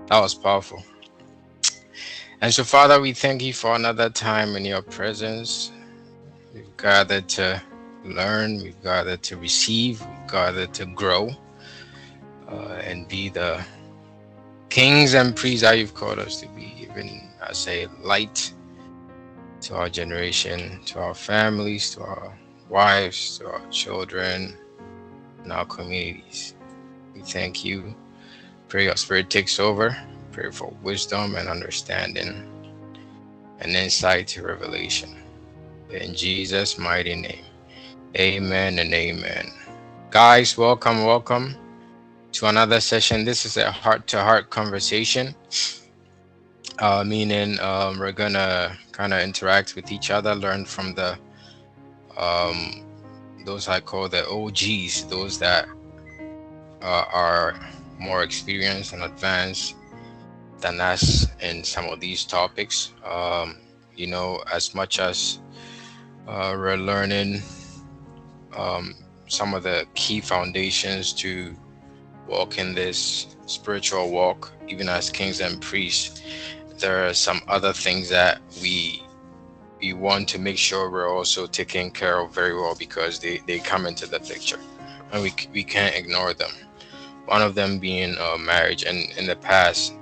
That was powerful. And so, Father, we thank you for another time in your presence. We've gathered to learn, we've gathered to receive, we've gathered to grow, and be the kings and priests that you've called us to be. Even, I say, light to our generation, to our families, to our wives, to our children, and our communities. We thank you. Pray your spirit takes over. Pray for wisdom and understanding and insight to revelation. In Jesus' mighty name. Amen and amen. Guys, welcome, welcome to another session. This is a heart to heart conversation, meaning we're gonna kind of interact with each other, learn from the um, those I call the OGs, those that are more experienced and advanced than us in some of these topics. As much as we're learning um, some of the key foundations to walk in this spiritual walk, even as kings and priests, there are some other things that we want to make sure we're also taking care of very well because they come into the picture and we can't ignore them. One of them being marriage. And in the past,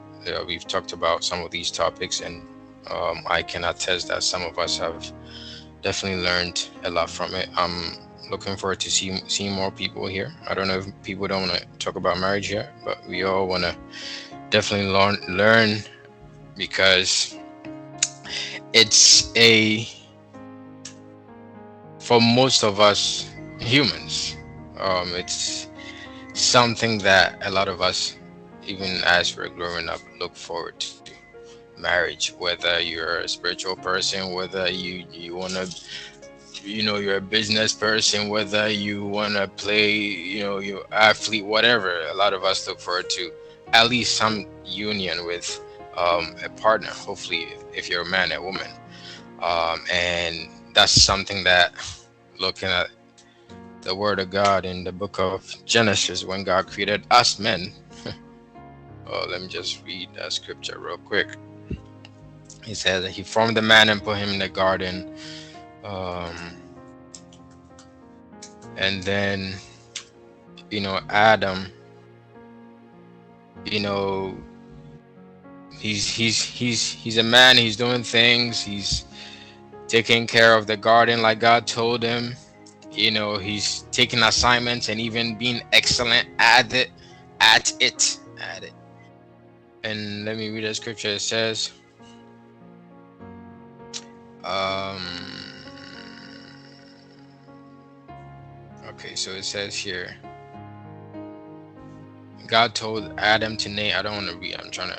we've talked about some of these topics, and I can attest that some of us have definitely learned a lot from it. I'm looking forward to seeing more people here. I don't know if people don't want to talk about marriage here, but we all want to definitely learn because it's a for most of us humans, it's something that a lot of us, even as we're growing up, look forward to. Marriage, whether you're a spiritual person, whether you want to, you're a business person, whether you want to play, you're athlete, whatever, a lot of us look forward to at least some union with a partner, hopefully if you're a man, a woman. And that's something that, looking at the word of God in the book of Genesis, when God created us men. Oh, let me just read that scripture real quick. He says that he formed the man and put him in the garden. Um, and then, Adam, you know, he's a man, he's doing things, he's taking care of the garden like God told him. He's taking assignments and even being excellent at it. And let me read the scripture. It says, um, okay, so it says here, God told Adam to name. I don't want to read. I'm trying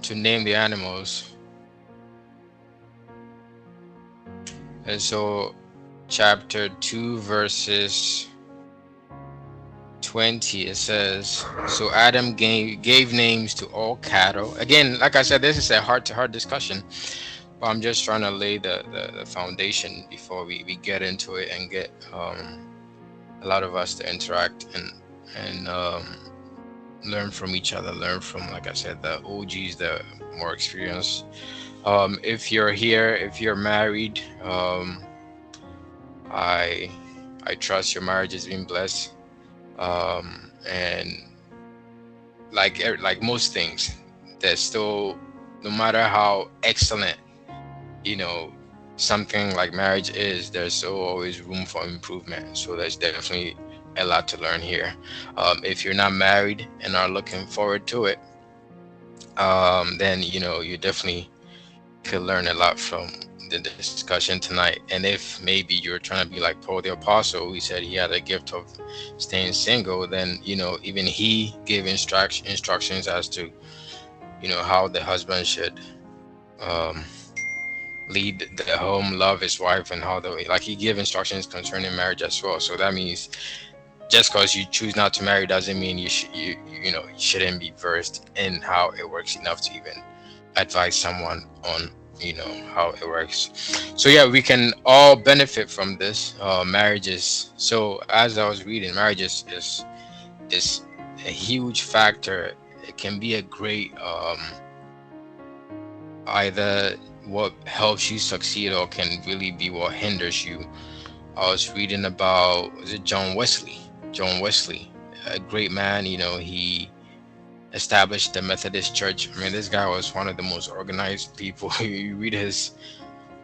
to name the animals. And so, chapter 2, verses 20, it says, so Adam gave names to all cattle. Again, like I said, this is a heart-to-heart discussion, but I'm just trying to lay the foundation before we get into it and get a lot of us to interact and learn from each other, learn from, like I said, the OGs, the more experienced. If you're here, if you're married, I trust your marriage has been blessed. And like most things, there's still, no matter how excellent, you know, something like marriage is, there's still always room for improvement. So there's definitely a lot to learn here. If you're not married and are looking forward to it, then you definitely could learn a lot from the discussion tonight. And if maybe you're trying to be like Paul the Apostle, who said he had a gift of staying single, then even he gave instructions as to how the husband should um, lead the home, love his wife, and how he gave instructions concerning marriage as well. So that means just because you choose not to marry doesn't mean you shouldn't be versed in how it works enough to even advise someone on how it works. So yeah, we can all benefit from this. Marriages, so as I was reading, marriage is a huge factor. It can be a great either what helps you succeed or can really be what hinders you. I was reading about, was it John Wesley? John Wesley, a great man. He established the Methodist Church. I mean, this guy was one of the most organized people. You read his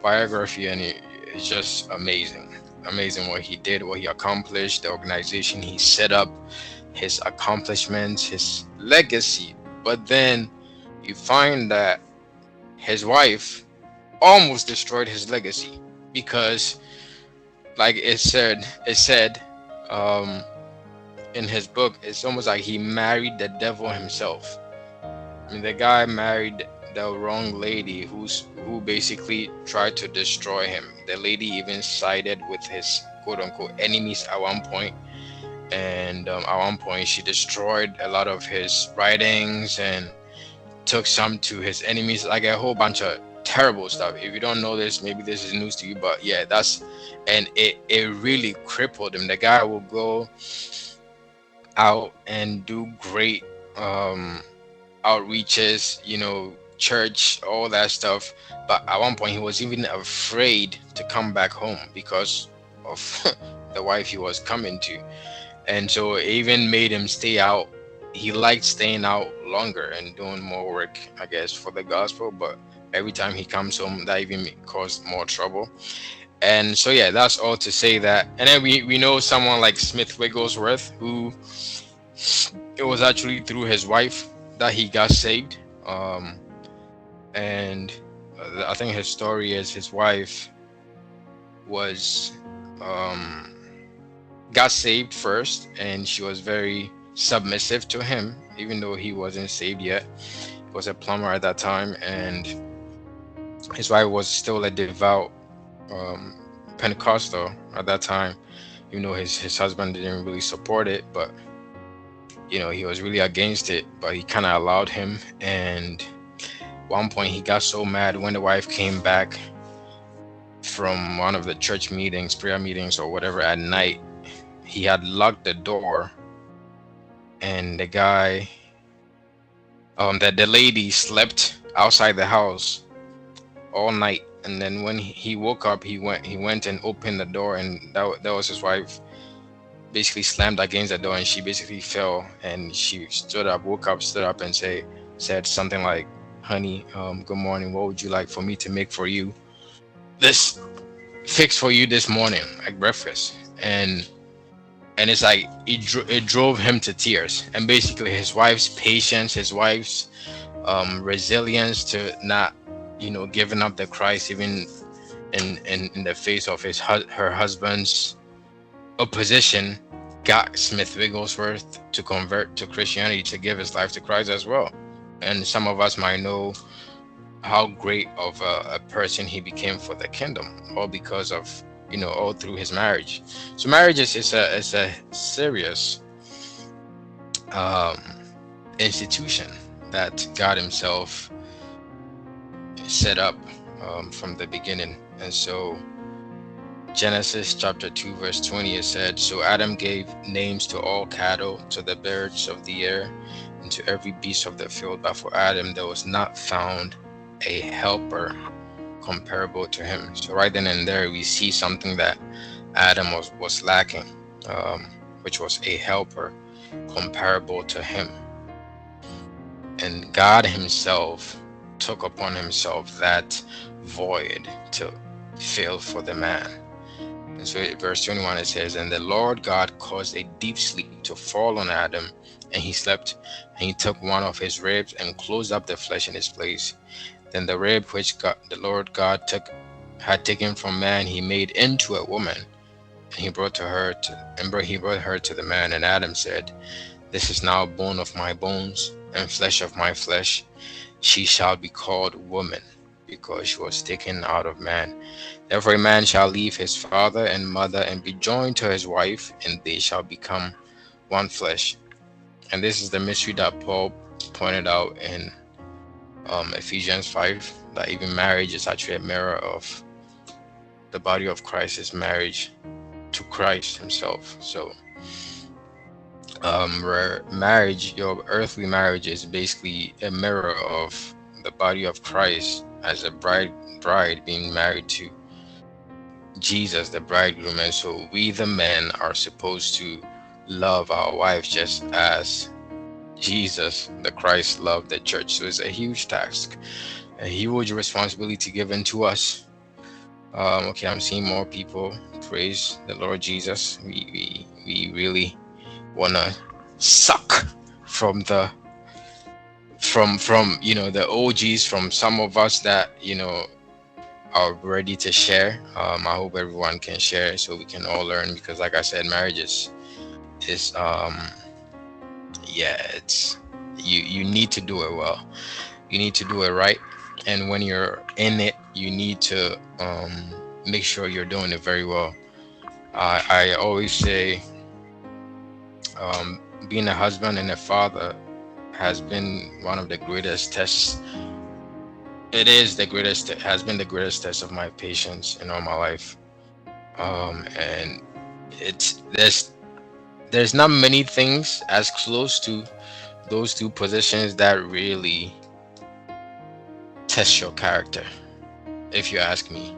biography, and it's just amazing. Amazing what he did, what he accomplished, the organization he set up, his accomplishments, his legacy. But then you find that his wife almost destroyed his legacy because, like it said um, in his book, it's almost like he married the devil himself. I mean, the guy married the wrong lady who basically tried to destroy him. The lady even sided with his quote unquote enemies at one point, and at one point she destroyed a lot of his writings and took some to his enemies, like a whole bunch of terrible stuff. If you don't know this, maybe this is news to you, but yeah, and it really crippled him. The guy will go out and do great outreaches, church, all that stuff. But at one point, he was even afraid to come back home because of the wife he was coming to. And so it even made him stay out. He liked staying out longer and doing more work, I guess, for the gospel. But every time he comes home, that even caused more trouble. And so, yeah, that's all to say that. And then we know someone like Smith Wigglesworth, who it was actually through his wife that he got saved. And I think his story is his wife was got saved first, and she was very submissive to him, even though he wasn't saved yet. He was a plumber at that time, and his wife was still a devout Pentecostal at that time. Even though his husband didn't really support it, but he was really against it, but he kind of allowed him. And one point he got so mad when the wife came back from one of the church meetings, prayer meetings or whatever at night. He had locked the door, and the guy that the lady slept outside the house all night. And then when he woke up, he went and opened the door, and that was his wife basically slammed against the door, and she basically fell, and she stood up and said something like, "Honey, good morning. What would you like for me to make for you fix for you this morning, like breakfast?" And it's like it drove him to tears. And basically his wife's patience, his wife's resilience to not giving up the Christ even in the face of her husband's opposition, got Smith Wigglesworth to convert to Christianity, to give his life to Christ as well. And some of us might know how great of a person he became for the kingdom, all because of all through his marriage. So marriage is a serious institution that God himself set up from the beginning. And so Genesis chapter 2 verse 20, it said, "So Adam gave names to all cattle, to the birds of the air, and to every beast of the field. But for Adam there was not found a helper comparable to him." So right then and there we see something that Adam was lacking, which was a helper comparable to him. And God himself took upon himself that void to fill for the man. And so verse 21, it says, "And the Lord God caused a deep sleep to fall on Adam, and he slept. And he took one of his ribs and closed up the flesh in its place. Then the rib which the Lord God had taken from man, he made into a woman, and he brought her to the man. And Adam said, This is now bone of my bones and flesh of my flesh. She shall be called woman, because she was taken out of man. Therefore a man shall leave his father and mother and be joined to his wife, and they shall become one flesh." And this is the mystery that Paul pointed out in Ephesians 5, that even marriage is actually a mirror of the body of Christ, is marriage to Christ himself. So Where marriage, your earthly marriage, is basically a mirror of the body of Christ as a bride being married to Jesus, the bridegroom. And so we, the men, are supposed to love our wives just as Jesus, the Christ, loved the church. So it's a huge task, a huge responsibility given to us. Okay, I'm seeing more people. Praise the Lord Jesus. We really wanna suck from the from the OGs, from some of us that are ready to share. I hope everyone can share so we can all learn, because like I said, marriage is yeah, it's you need to do it well. You need to do it right. And when you're in it, you need to make sure you're doing it very well. I always say, being a husband and a father has been one of the greatest tests. It is the greatest, has been the greatest test of my patience in all my life. And it's there's not many things as close to those two positions that really test your character, if you ask me.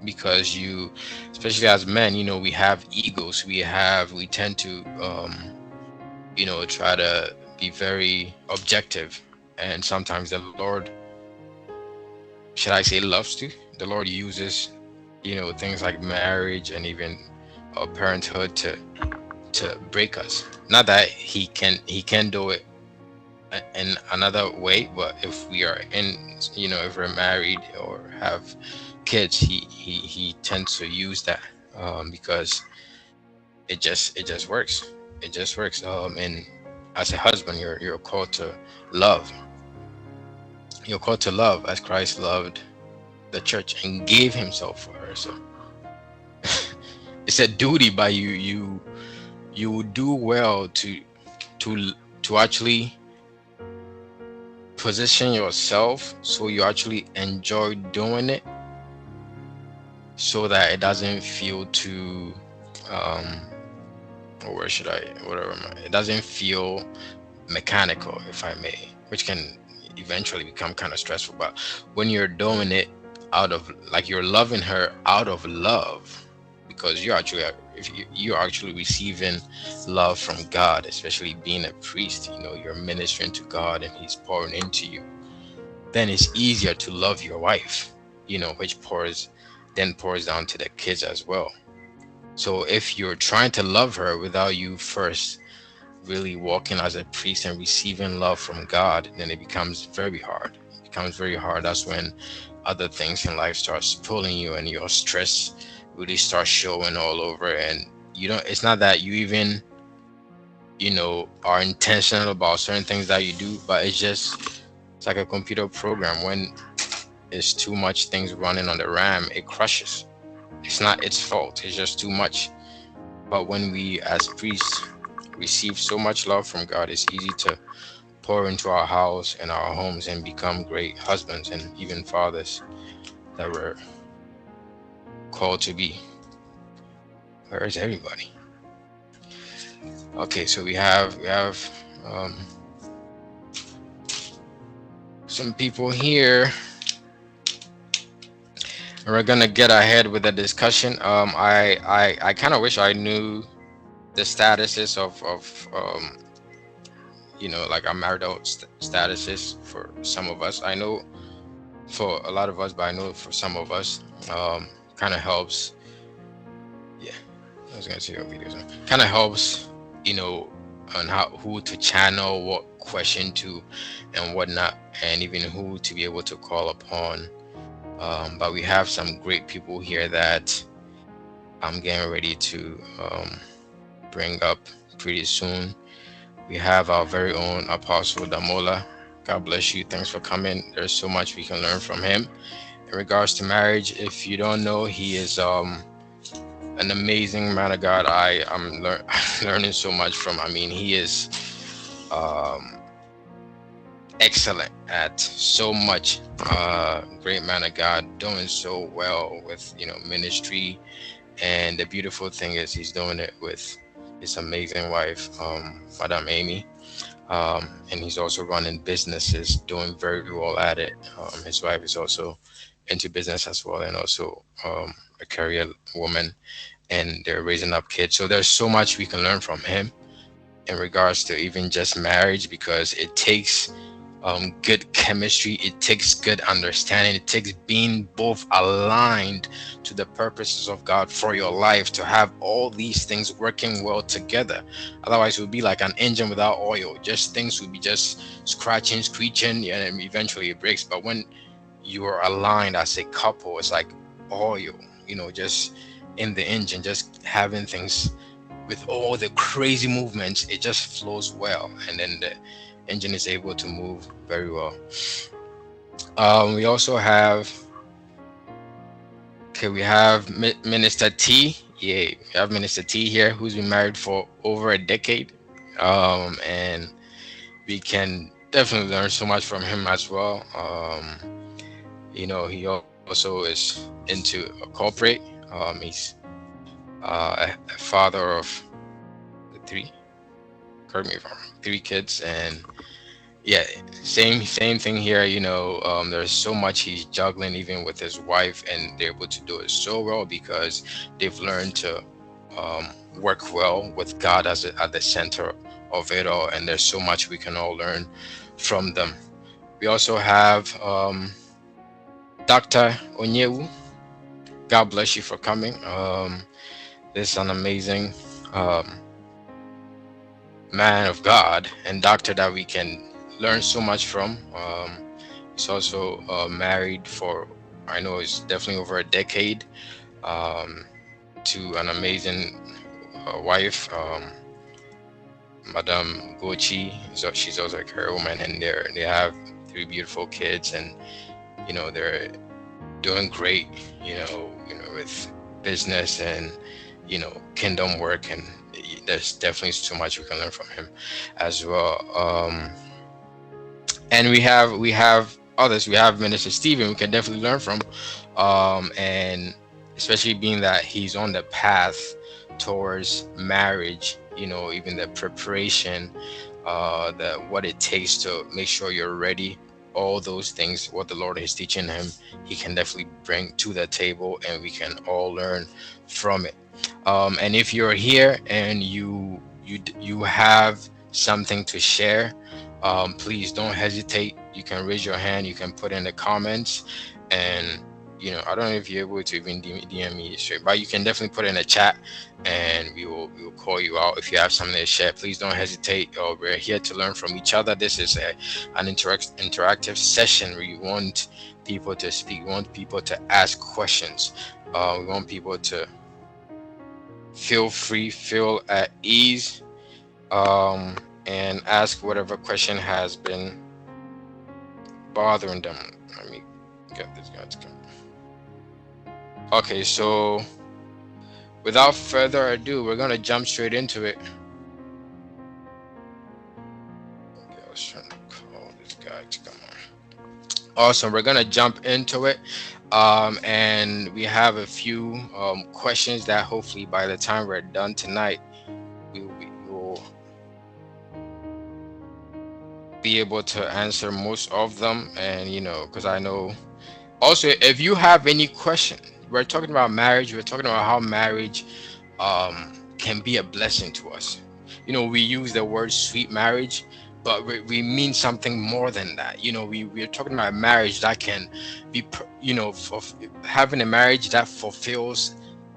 Because you, especially as men, we have egos. We tend to try to be very objective. And sometimes the Lord, should I say, loves to, the Lord uses things like marriage and even parenthood to break us. Not that he can do it in another way, but if we are if we're married or have kids, he tends to use that, because it just works. It just works. And as a husband, you're called to love. You're called to love as Christ loved the church and gave himself for her. So it's a duty, but you would do well to to actually position yourself so you actually enjoy doing it, so that it doesn't feel too or where should I whatever it doesn't feel mechanical, if I may, which can eventually become kind of stressful. But when you're doing it out of, like, you're loving her out of love, because you're actually, if you're actually receiving love from God, especially being a priest, you're ministering to God and he's pouring into you, then it's easier to love your wife, which pours down to the kids as well. So if you're trying to love her without you first really walking as a priest and receiving love from God, then it becomes very hard. It becomes very hard. That's when other things in life starts pulling you and your stress really starts showing all over. And it's not that you even, are intentional about certain things that you do, but it's like a computer program. When it's too much things running on the RAM, it crushes. It's not its fault. It's just too much. But when we as priests receive so much love from God, it's easy to pour into our house and our homes and become great husbands and even fathers that we're called to be. Where is everybody? Okay, so we have some people here. We're gonna get ahead with the discussion. I kind of wish I knew the statuses of like our marital statuses for some of us. I know for a lot of us, but I know for some of us, kind of helps. Yeah, I was gonna say your videos. Kind of helps, on who to channel what question to and whatnot, and even who to be able to call upon. But we have some great people here that I'm getting ready to bring up pretty soon. We have our very own Apostle Damola. God bless you. Thanks for coming. There's so much we can learn from him. In regards to marriage, if you don't know, he is an amazing man of God. I'm learning so much from. He is excellent at so much. Great man of God, doing so well with ministry, and the beautiful thing is he's doing it with his amazing wife, Madame Amy. And he's also running businesses, doing very well at it. His wife is also into business as well, and also a career woman, and they're raising up kids. So there's so much we can learn from him in regards to even just marriage, because it takes good chemistry, it takes good understanding, it takes being both aligned to the purposes of God for your life, to have all these things working well together. Otherwise, it would be like an engine without oil. Just things would be just scratching, screeching, and eventually it breaks. But when you are aligned as a couple, it's like oil, just in the engine, just having things with all the crazy movements, it just flows well, and then the engine is able to move very well. We also have, okay, we have Minister T. Yeah, we have Minister T here, who's been married for over a decade, and we can definitely learn so much from him as well. He also is into a corporate. He's a father of three, correct me if I'm wrong, three kids, and yeah, same thing here. There's so much he's juggling even with his wife, and they're able to do it so well because they've learned to um, work well with God at the center of it all, and there's so much we can all learn from them. We also have Dr. Onyewu. God bless you for coming. This is an amazing um, man of God and doctor that we can learn so much from. He's also married for, I know it's definitely over a decade, um, to an amazing wife, Madame Gochi. So she's also a career woman, and they have three beautiful kids, and they're doing great. With business and kingdom work, and there's definitely so much we can learn from him as well. And we have others. We have Minister Stephen we can definitely learn from, and especially being that he's on the path towards marriage, even the preparation, the what it takes to make sure you're ready, all those things, what the Lord is teaching him, he can definitely bring to the table, and we can all learn from it. And if you're here and you have something to share, please don't hesitate. You can raise your hand, you can put in the comments, and I don't know if you're able to even DM me straight, but you can definitely put in a chat, and we will call you out if you have something to share. Please don't hesitate. We're here to learn from each other. This is an interactive session where you want people to speak, we want people to ask questions, we want people to feel free, feel at ease, um, and ask whatever question has been bothering them. Let me get this guy to come. Okay, so without further ado, we're gonna jump straight into it. Okay, I was trying to call this guy to come on. Awesome, we're gonna jump into it. And we have a few questions that hopefully by the time we're done tonight, we will be able to answer most of them. And because I know also, if you have any question, we're talking about marriage, we're talking about how marriage can be a blessing to us. We use the word sweet marriage, but we mean something more than that. We're talking about marriage that can be, for having a marriage that fulfills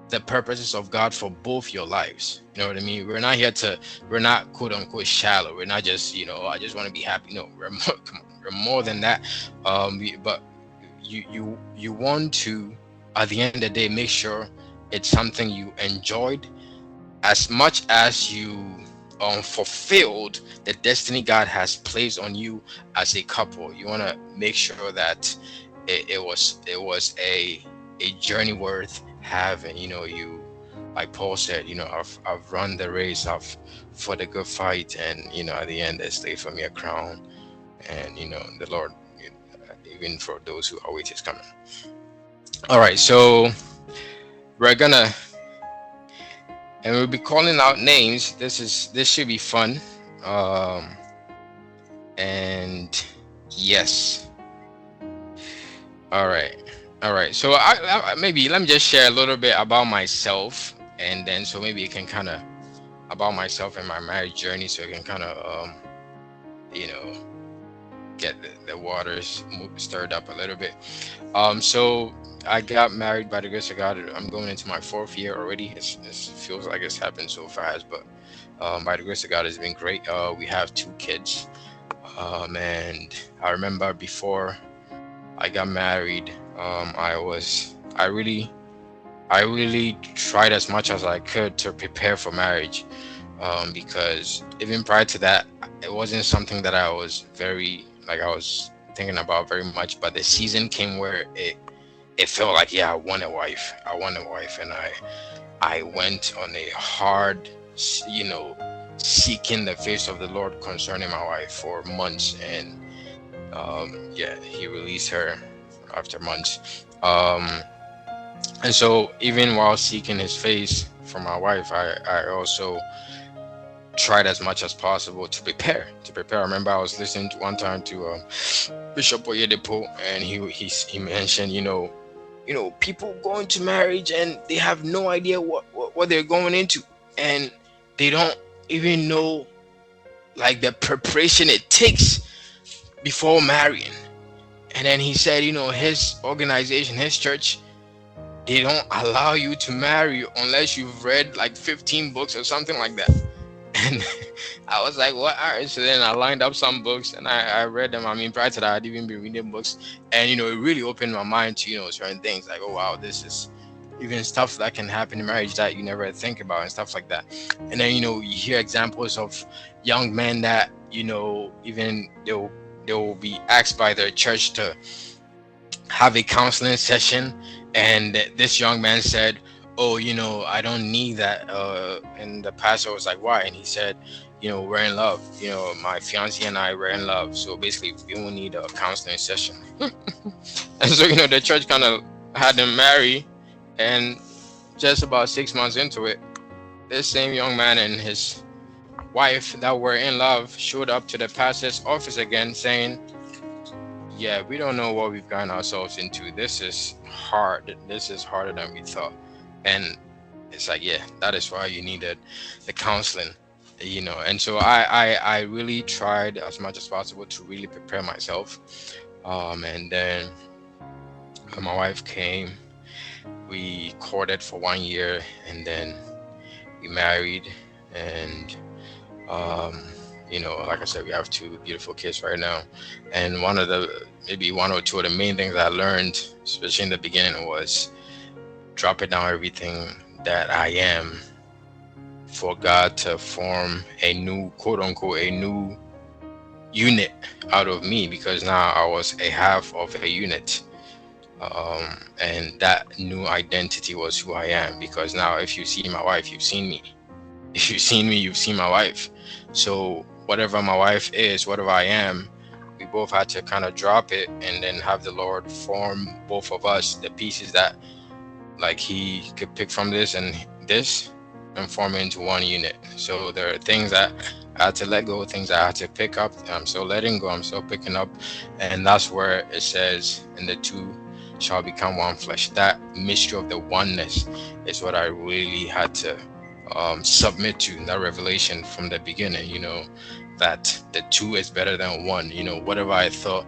the purposes of God for both your lives. You know what I mean? We're not quote unquote shallow. We're not just, I just want to be happy. No, we're more, come on, we're more than that. But you want to, at the end of the day, make sure it's something you enjoyed as much as you fulfilled the destiny God has placed on you as a couple. You want to make sure that it was a journey worth having. You, like Paul said, I've run the race, I've fought a good fight, and at the end there's laid for me a crown, and the Lord, even for those who await his coming. All right, so we're gonna and we'll be calling out names. This should be fun. Um, and yes, all right, all right. So maybe let me just share a little bit about myself, and then so maybe you can kind of about myself and my marriage journey, so you can kind of you know get the waters stirred up a little bit. So I got married by the grace of God. I'm going into my fourth year already. It feels like it's happened so fast, but by the grace of God, it's been great. We have two kids, and I remember before I got married, I really tried as much as I could to prepare for marriage, because even prior to that, it wasn't something that I was very like I was thinking about very much. But the season came where it felt like, yeah, I want a wife, and I went on a hard, you know, seeking the face of the Lord concerning my wife for months, and yeah, He released her after months. And so even while seeking His face for my wife, I also tried as much as possible to prepare. I remember I was listening to one time to Bishop Oyedepo, and he mentioned, people go into marriage and they have no idea what they're going into, and they don't even know like the preparation it takes before marrying. And then he said, his organization, his church, they don't allow you to marry unless you've read like 15 books or something like that. And I was like, what? All right. So then I lined up some books and I read them. I mean, prior to that, I'd even been reading books. And, it really opened my mind to, certain things like, oh, wow, this is even stuff that can happen in marriage that you never think about and stuff like that. And then, you hear examples of young men that, even they'll be asked by their church to have a counseling session. And this young man said, oh, I don't need that. And the pastor was like, why? And he said, we're in love. My fiance and I were in love. So basically, we don't need a counseling session. And so, the church kind of had them marry. And just about 6 months into it, this same young man and his wife that were in love showed up to the pastor's office again saying, yeah, we don't know what we've gotten ourselves into. This is hard. This is harder than we thought. And it's like, yeah, that is why you needed the counseling, And so I really tried as much as possible to really prepare myself. And then my wife came. We courted for 1 year, and then we married. And like I said, we have two beautiful kids right now. And maybe one or two of the main things I learned, especially in the beginning, was dropping down everything that I am for God to form a new, quote unquote, a new unit out of me, because now I was a half of a unit. And that new identity was who I am, because now if you see my wife, you've seen me. If you've seen me, you've seen my wife. So whatever my wife is, whatever I am, we both had to kind of drop it and then have the Lord form both of us, the pieces that like He could pick from this and form it into one unit. So there are things that I had to let go, things that I had to pick up. I'm still letting go, I'm still picking up. And that's where it says, and the two shall become one flesh. That mystery of the oneness is what I really had to submit to, that revelation from the beginning, that the two is better than one. Whatever I thought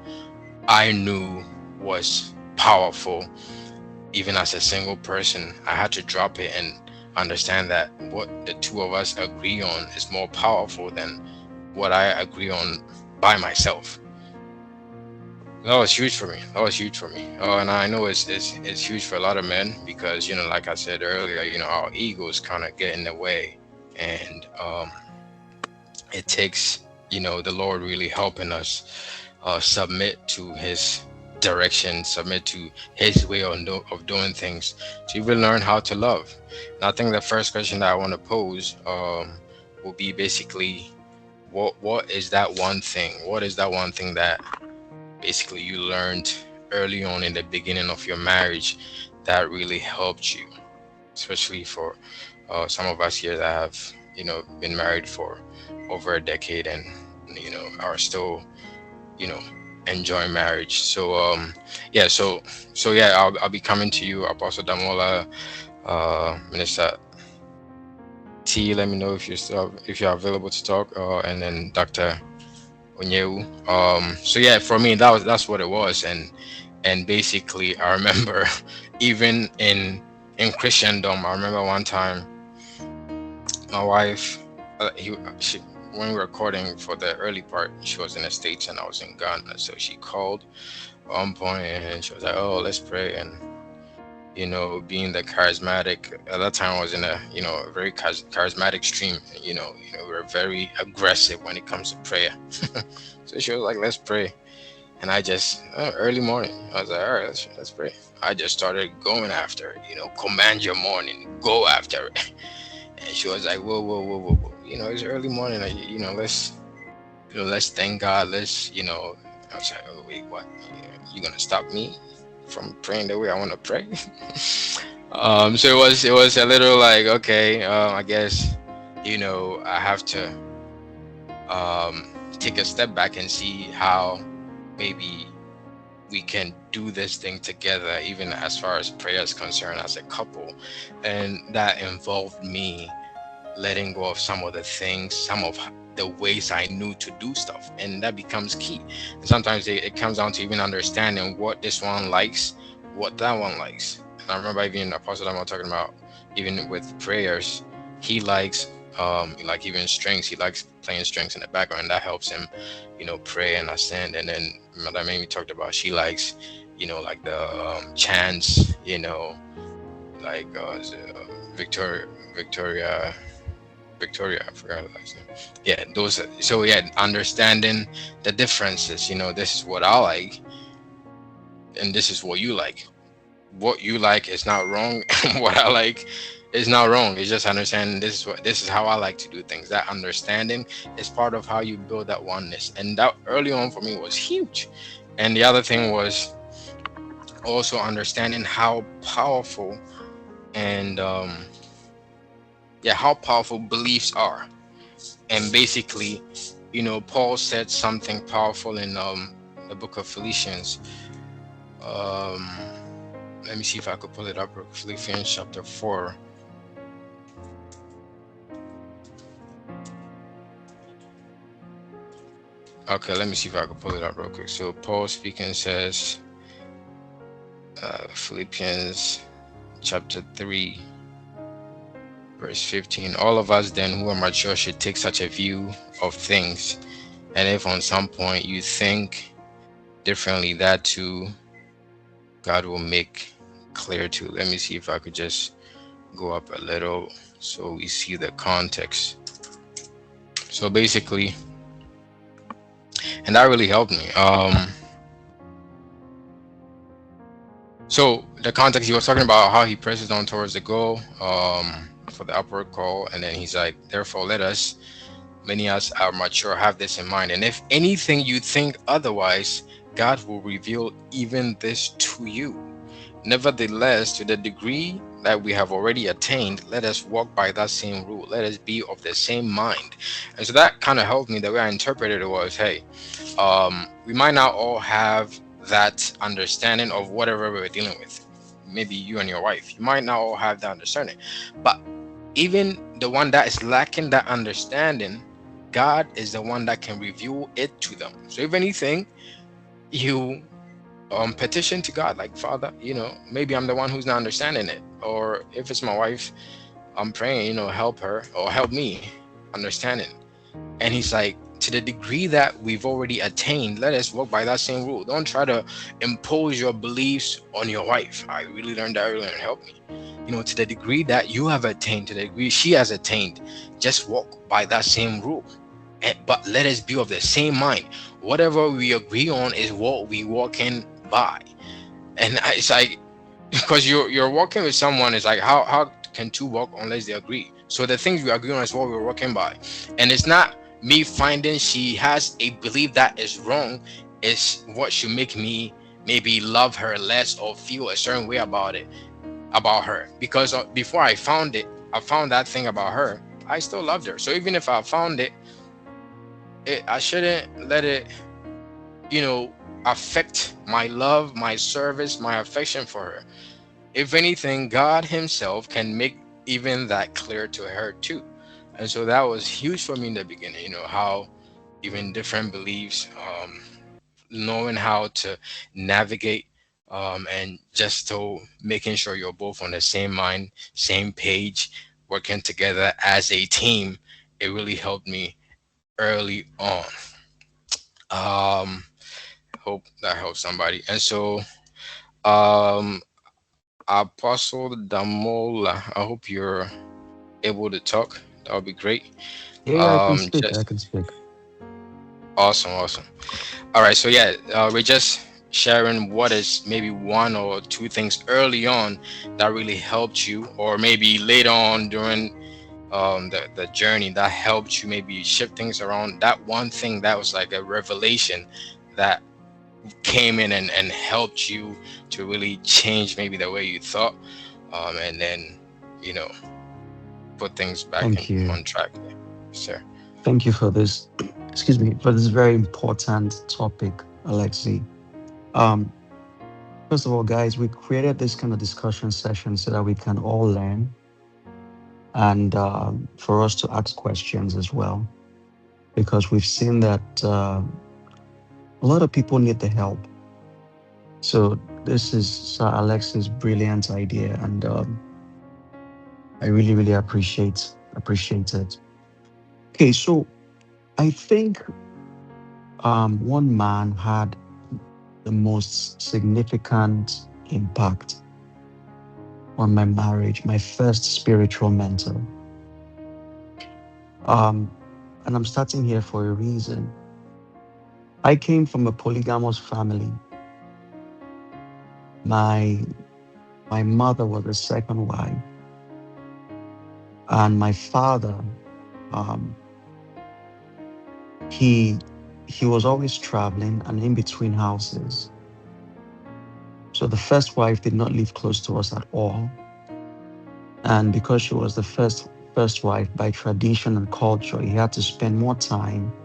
I knew was powerful, even as a single person, I had to drop it and understand that what the two of us agree on is more powerful than what I agree on by myself. That was huge for me. And I know it's huge for a lot of men, because, like I said earlier, our egos kind of get in the way. And it takes, the Lord really helping us submit to His direction, submit to His way of doing things, to even learn how to love. And I think the first question that I want to pose will be basically, what is that one thing? What is that one thing that basically you learned early on in the beginning of your marriage that really helped you, especially for some of us here that have, been married for over a decade and, are still, you know, enjoying marriage. So, yeah, so I'll be coming to you, Apostle Damola, Minister T. Let me know if you're available to talk, and then Dr. Onyewu. So yeah, for me that's what it was, and basically I remember even in Christendom, I remember one time my wife, she when we were recording for the early part, she was in the States and I was in Ghana, so she called at one point and she was like, "Oh, let's pray." And being the charismatic at that time, I was in a very charismatic stream. We were very aggressive when it comes to prayer. So she was like, "Let's pray." And I just early morning, I was like, "All right, let's pray." I just started going after it. Command your morning, go after it. And she was like, "Whoa, whoa, whoa, whoa, whoa. It's early morning. Let's thank God. I was like, "Oh wait, what? You gonna stop me from praying the way I want to pray?" So it was a little like, okay, I guess I have to take a step back and see how maybe we can do this thing together, even as far as prayer is concerned, as a couple. And that involved me letting go of some of the things, some of the ways I knew to do stuff, and that becomes key. And sometimes it comes down to even understanding what this one likes, what that one likes. And I remember even Apostle I'm talking about, even with prayers, he likes like even strings. He likes playing strings in the background. That helps him, pray and ascend. And then Madam Amy talked about she likes, like the chants, like Victoria, I forgot her last name. Yeah, those. So yeah, understanding the differences. This is what I like, and this is what you like. What you like is not wrong. What I like is not wrong. It's just understanding this is how I like to do things. That understanding is part of how you build that oneness, and that early on for me was huge. And the other thing was also understanding how powerful and how powerful beliefs are. And basically, Paul said something powerful in the book of Philippians. Let me see if I could pull it up. Philippians chapter 4. Okay, let me see if I could pull it up real quick. So Paul speaking says, Philippians chapter 3, verse 15. All of us then who are mature should take such a view of things. And if on some point you think differently, that too God will make clear to. Let me see if I could just go up a little so we see the context. So basically, and that really helped me. So the context, he was talking about how he presses on towards the goal for the upward call, and then he's like, therefore let us, many as are mature, have this in mind. And if anything you think otherwise, God will reveal even this to you. Nevertheless, to the degree that we have already attained, let us walk by that same rule. Let us be of the same mind. And so that kind of helped me. The way I interpreted it was, hey, we might not all have that understanding of whatever we're dealing with. Maybe you and your wife, you might not all have that understanding. But even the one that is lacking that understanding, God is the one that can reveal it to them. So if anything, you petition to God, like, Father, maybe I'm the one who's not understanding it. Or if it's my wife, I'm praying, help her or help me understanding. And he's like, to the degree that we've already attained, let us walk by that same rule. Don't try to impose your beliefs on your wife. I really learned that earlier and helped me. To the degree that you have attained, to the degree she has attained, just walk by that same rule. But let us be of the same mind. Whatever we agree on is what we walk in by. And it's like, because you're walking with someone, it's like, how can two walk unless they agree? So the things we agree on is what we're walking by. And it's not me finding she has a belief that is wrong is what should make me maybe love her less or feel a certain way about her. Because before I found it, I found that thing about her, I still loved her. So even if I found I shouldn't let it, you know, affect my love, my service, my affection for her. If anything, God Himself can make even that clear to her too. And so that was huge for me in the beginning, how even different beliefs, knowing how to navigate, and just so making sure you're both on the same mind, same page, working together as a team. It really helped me early on. Hope that helps somebody. And so, um, Apostle Damola, I hope you're able to talk. That would be great. Yeah, I can speak. I Just can speak. awesome, awesome. All right, so yeah, we're just sharing what is maybe one or two things early on that really helped you, or maybe later on during the journey that helped you maybe shift things around. That one thing that was like a revelation that came in and helped you to really change maybe the way you thought, and then you know put things back in Thank you. on track. Yeah, sir. Thank you for this, excuse me, for this very important topic, Alexi. Um, First of all, guys, we created this kind of discussion session so that we can all learn and for us to ask questions as well, because we've seen that a lot of people need the help. So this is Sir Alex's brilliant idea, and I really, really appreciate it. Okay, so I think one man had the most significant impact on my marriage, my first spiritual mentor. Um, and I'm starting here for a reason. I came from a polygamous family. My my mother was the second wife, and my father, um, he he was always traveling and in between houses. So the first wife did not live close to us at all. And because she was the first wife, by tradition and culture, he had to spend more time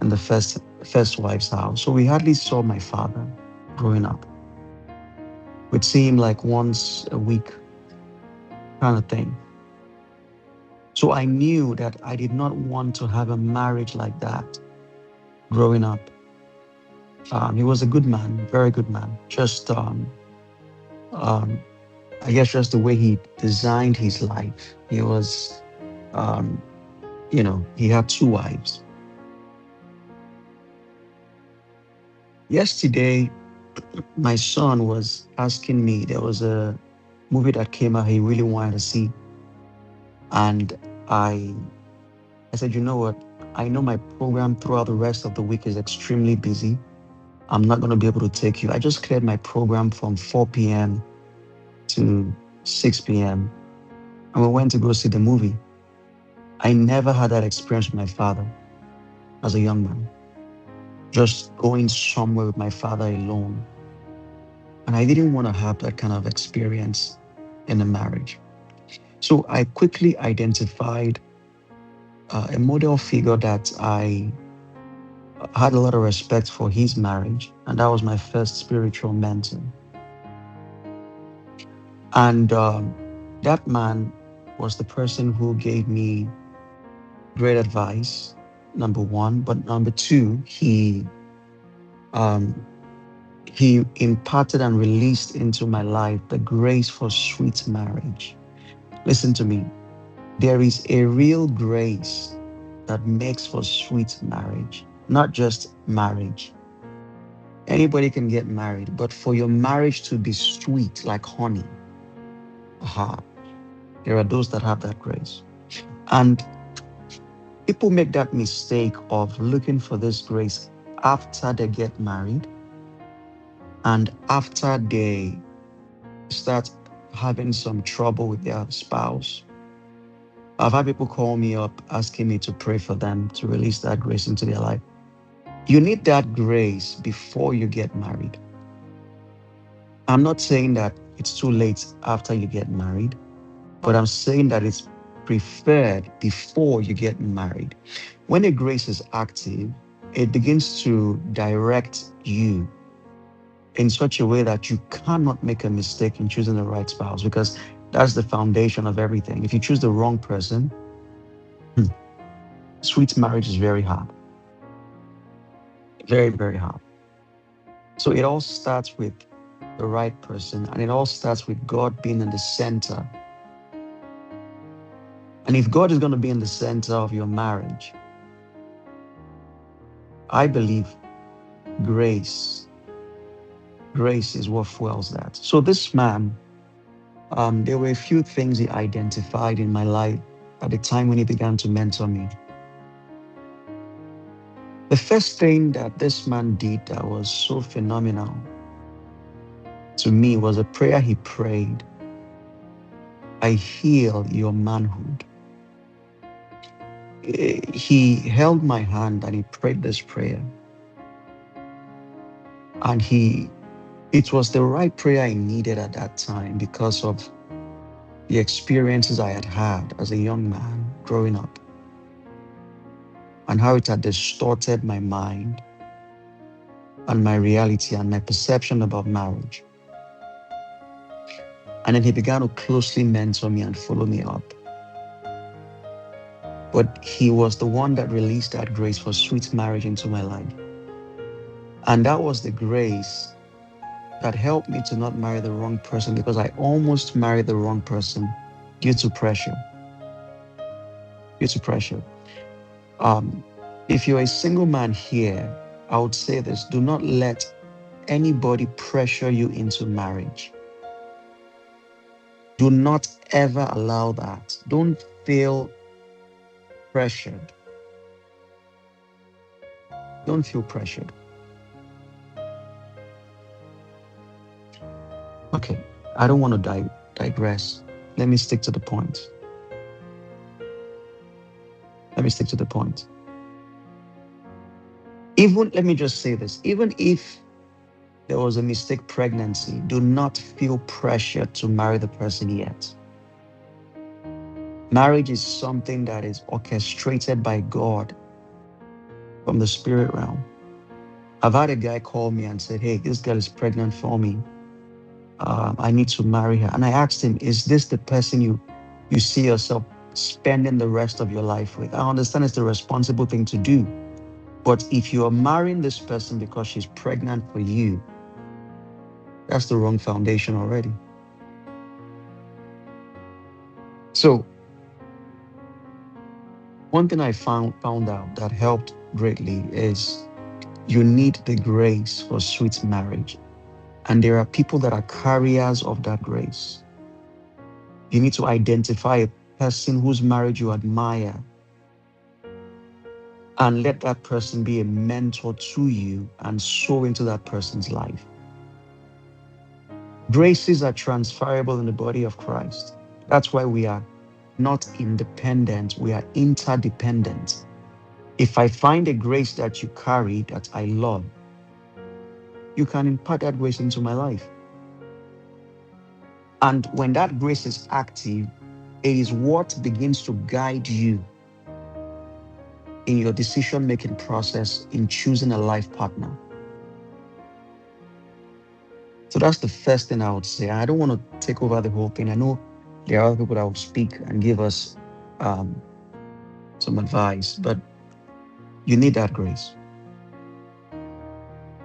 in the first wife's house. So we hardly saw my father growing up. We'd see him like once a week, kind of thing. So I knew that I did not want to have a marriage like that growing up. He was a good man, very good man. Just um, I guess just the way he designed his life. He was um, he had two wives. Yesterday, my son was asking me, there was a movie that came out he really wanted to see. And I I said, you know what? I know my program throughout the rest of the week is extremely busy. I'm not going to be able to take you. I just cleared my program from 4 p.m. to 6 p.m. and we went to go see the movie. I never had that experience with my father as a young man, just going somewhere with my father alone. And I didn't want to have that kind of experience in a marriage. So I quickly identified a model figure that I had a lot of respect for his marriage, and that was my first spiritual mentor. And that man was the person who gave me great advice, number one. But number two, um, he imparted and released into my life the grace for sweet marriage. Listen to me. There is a real grace that makes for sweet marriage, not just marriage. Anybody can get married, but for your marriage to be sweet like honey, aha, there are those that have that grace. And people make that mistake of looking for this grace after they get married and after they start having some trouble with their spouse. I've had people call me up asking me to pray for them to release that grace into their life. You need that grace before you get married. I'm not saying that it's too late after you get married, but I'm saying that it's preferred before you get married. When a grace is active, it begins to direct you in such a way that you cannot make a mistake in choosing the right spouse, because that's the foundation of everything. If you choose the wrong person, hmm, sweet marriage is very hard, very, very hard. So it all starts with the right person, and it all starts with God being in the center. And if God is going to be in the center of your marriage, I believe grace, grace is what fuels that. So this man, there were a few things he identified in my life at the time when he began to mentor me. The first thing that this man did that was so phenomenal to me was a prayer he prayed. I heal your manhood. He held my hand and he prayed this prayer. And it was the right prayer I needed at that time because of the experiences I had had as a young man growing up and how it had distorted my mind and my reality and my perception about marriage. And then he began to closely mentor me and follow me up. But he was the one that released that grace for sweet marriage into my life. And that was the grace that helped me to not marry the wrong person, because I almost married the wrong person due to pressure. Due to pressure. Um, if you're a single man here, I would say this: do not let anybody pressure you into marriage. Do not ever allow that. Don't feel pressured. Don't feel pressured. Okay, I don't want to digress. Let me stick to the point. Let me stick to the point. Even, let me just say this, even if there was a mistake pregnancy, do not feel pressure to marry the person yet. Marriage is something that is orchestrated by God from the spirit realm. I've had a guy call me and said, hey, this girl is pregnant for me. I need to marry her. And I asked him, is this the person you see yourself spending the rest of your life with? I understand it's the responsible thing to do. But if you are marrying this person because she's pregnant for you, that's the wrong foundation already. So one thing I found out that helped greatly is you need the grace for sweet marriage. And there are people that are carriers of that grace. You need to identify a person whose marriage you admire and let that person be a mentor to you and sow into that person's life. Graces are transferable in the body of Christ. That's why we are not independent, we are interdependent. If I find a grace that you carry that I love, you can impart that grace into my life. And when that grace is active, it is what begins to guide you in your decision-making process in choosing a life partner. So that's the first thing I would say. I don't want to take over the whole thing. I know there are other people that will speak and give us um, some advice, but you need that grace.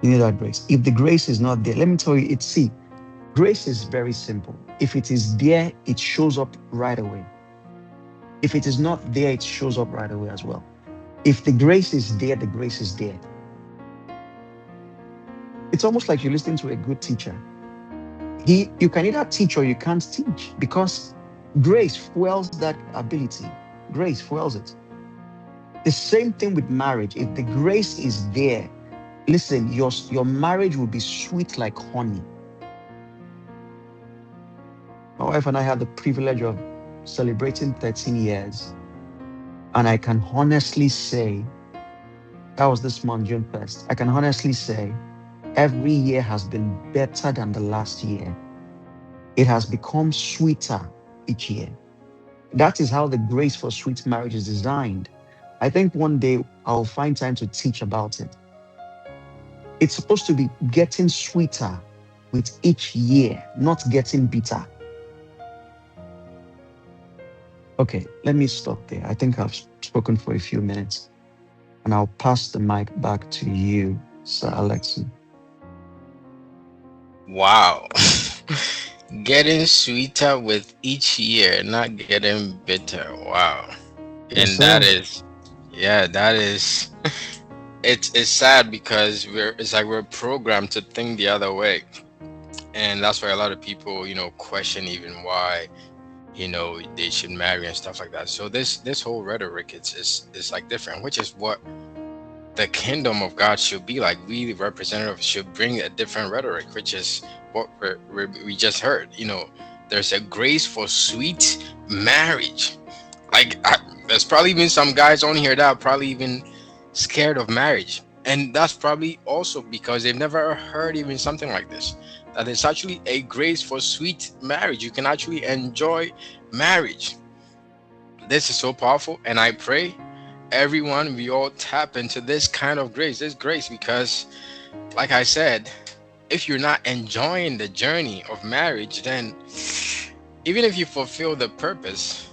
You need that grace. If the grace is not there, let me tell you, grace is very simple. If it is there, it shows up right away. If it is not there, it shows up right away as well. If the grace is there, the grace is there. It's almost like you're listening to a good teacher. You can either teach or you can't teach, because grace fuels that ability. Grace fuels it. The same thing with marriage. If the grace is there, listen, your marriage will be sweet like honey. My wife and I had the privilege of celebrating 13 years. And I can honestly say, that was this month, June 1st. I can honestly say, every year has been better than the last year. It has become sweeter each year. That is how the grace for sweet marriage is designed. I think one day I'll find time to teach about it. It's supposed to be getting sweeter with each year, not getting bitter. Okay, let me stop there. I think I've spoken for a few minutes, and I'll pass the mic back to you, Sir Alexi. Wow. Getting sweeter with each year, not getting bitter. Wow. Yes, And that sir. is, yeah, that is, it's sad because it's like we're programmed to think the other way. And that's why a lot of people, question even why, they should marry and stuff like that. So this whole rhetoric, it's like different, which is what the kingdom of God should be like. We, the representatives, should bring a different rhetoric, which is what we just heard. There's a grace for sweet marriage. Like, there's probably even some guys on here that are probably even scared of marriage. And that's probably also because they've never heard even something like this. That there's actually a grace for sweet marriage. You can actually enjoy marriage. This is so powerful. And I pray everyone, we all tap into this kind of grace, because, like I said, if you're not enjoying the journey of marriage, then even if you fulfill the purpose,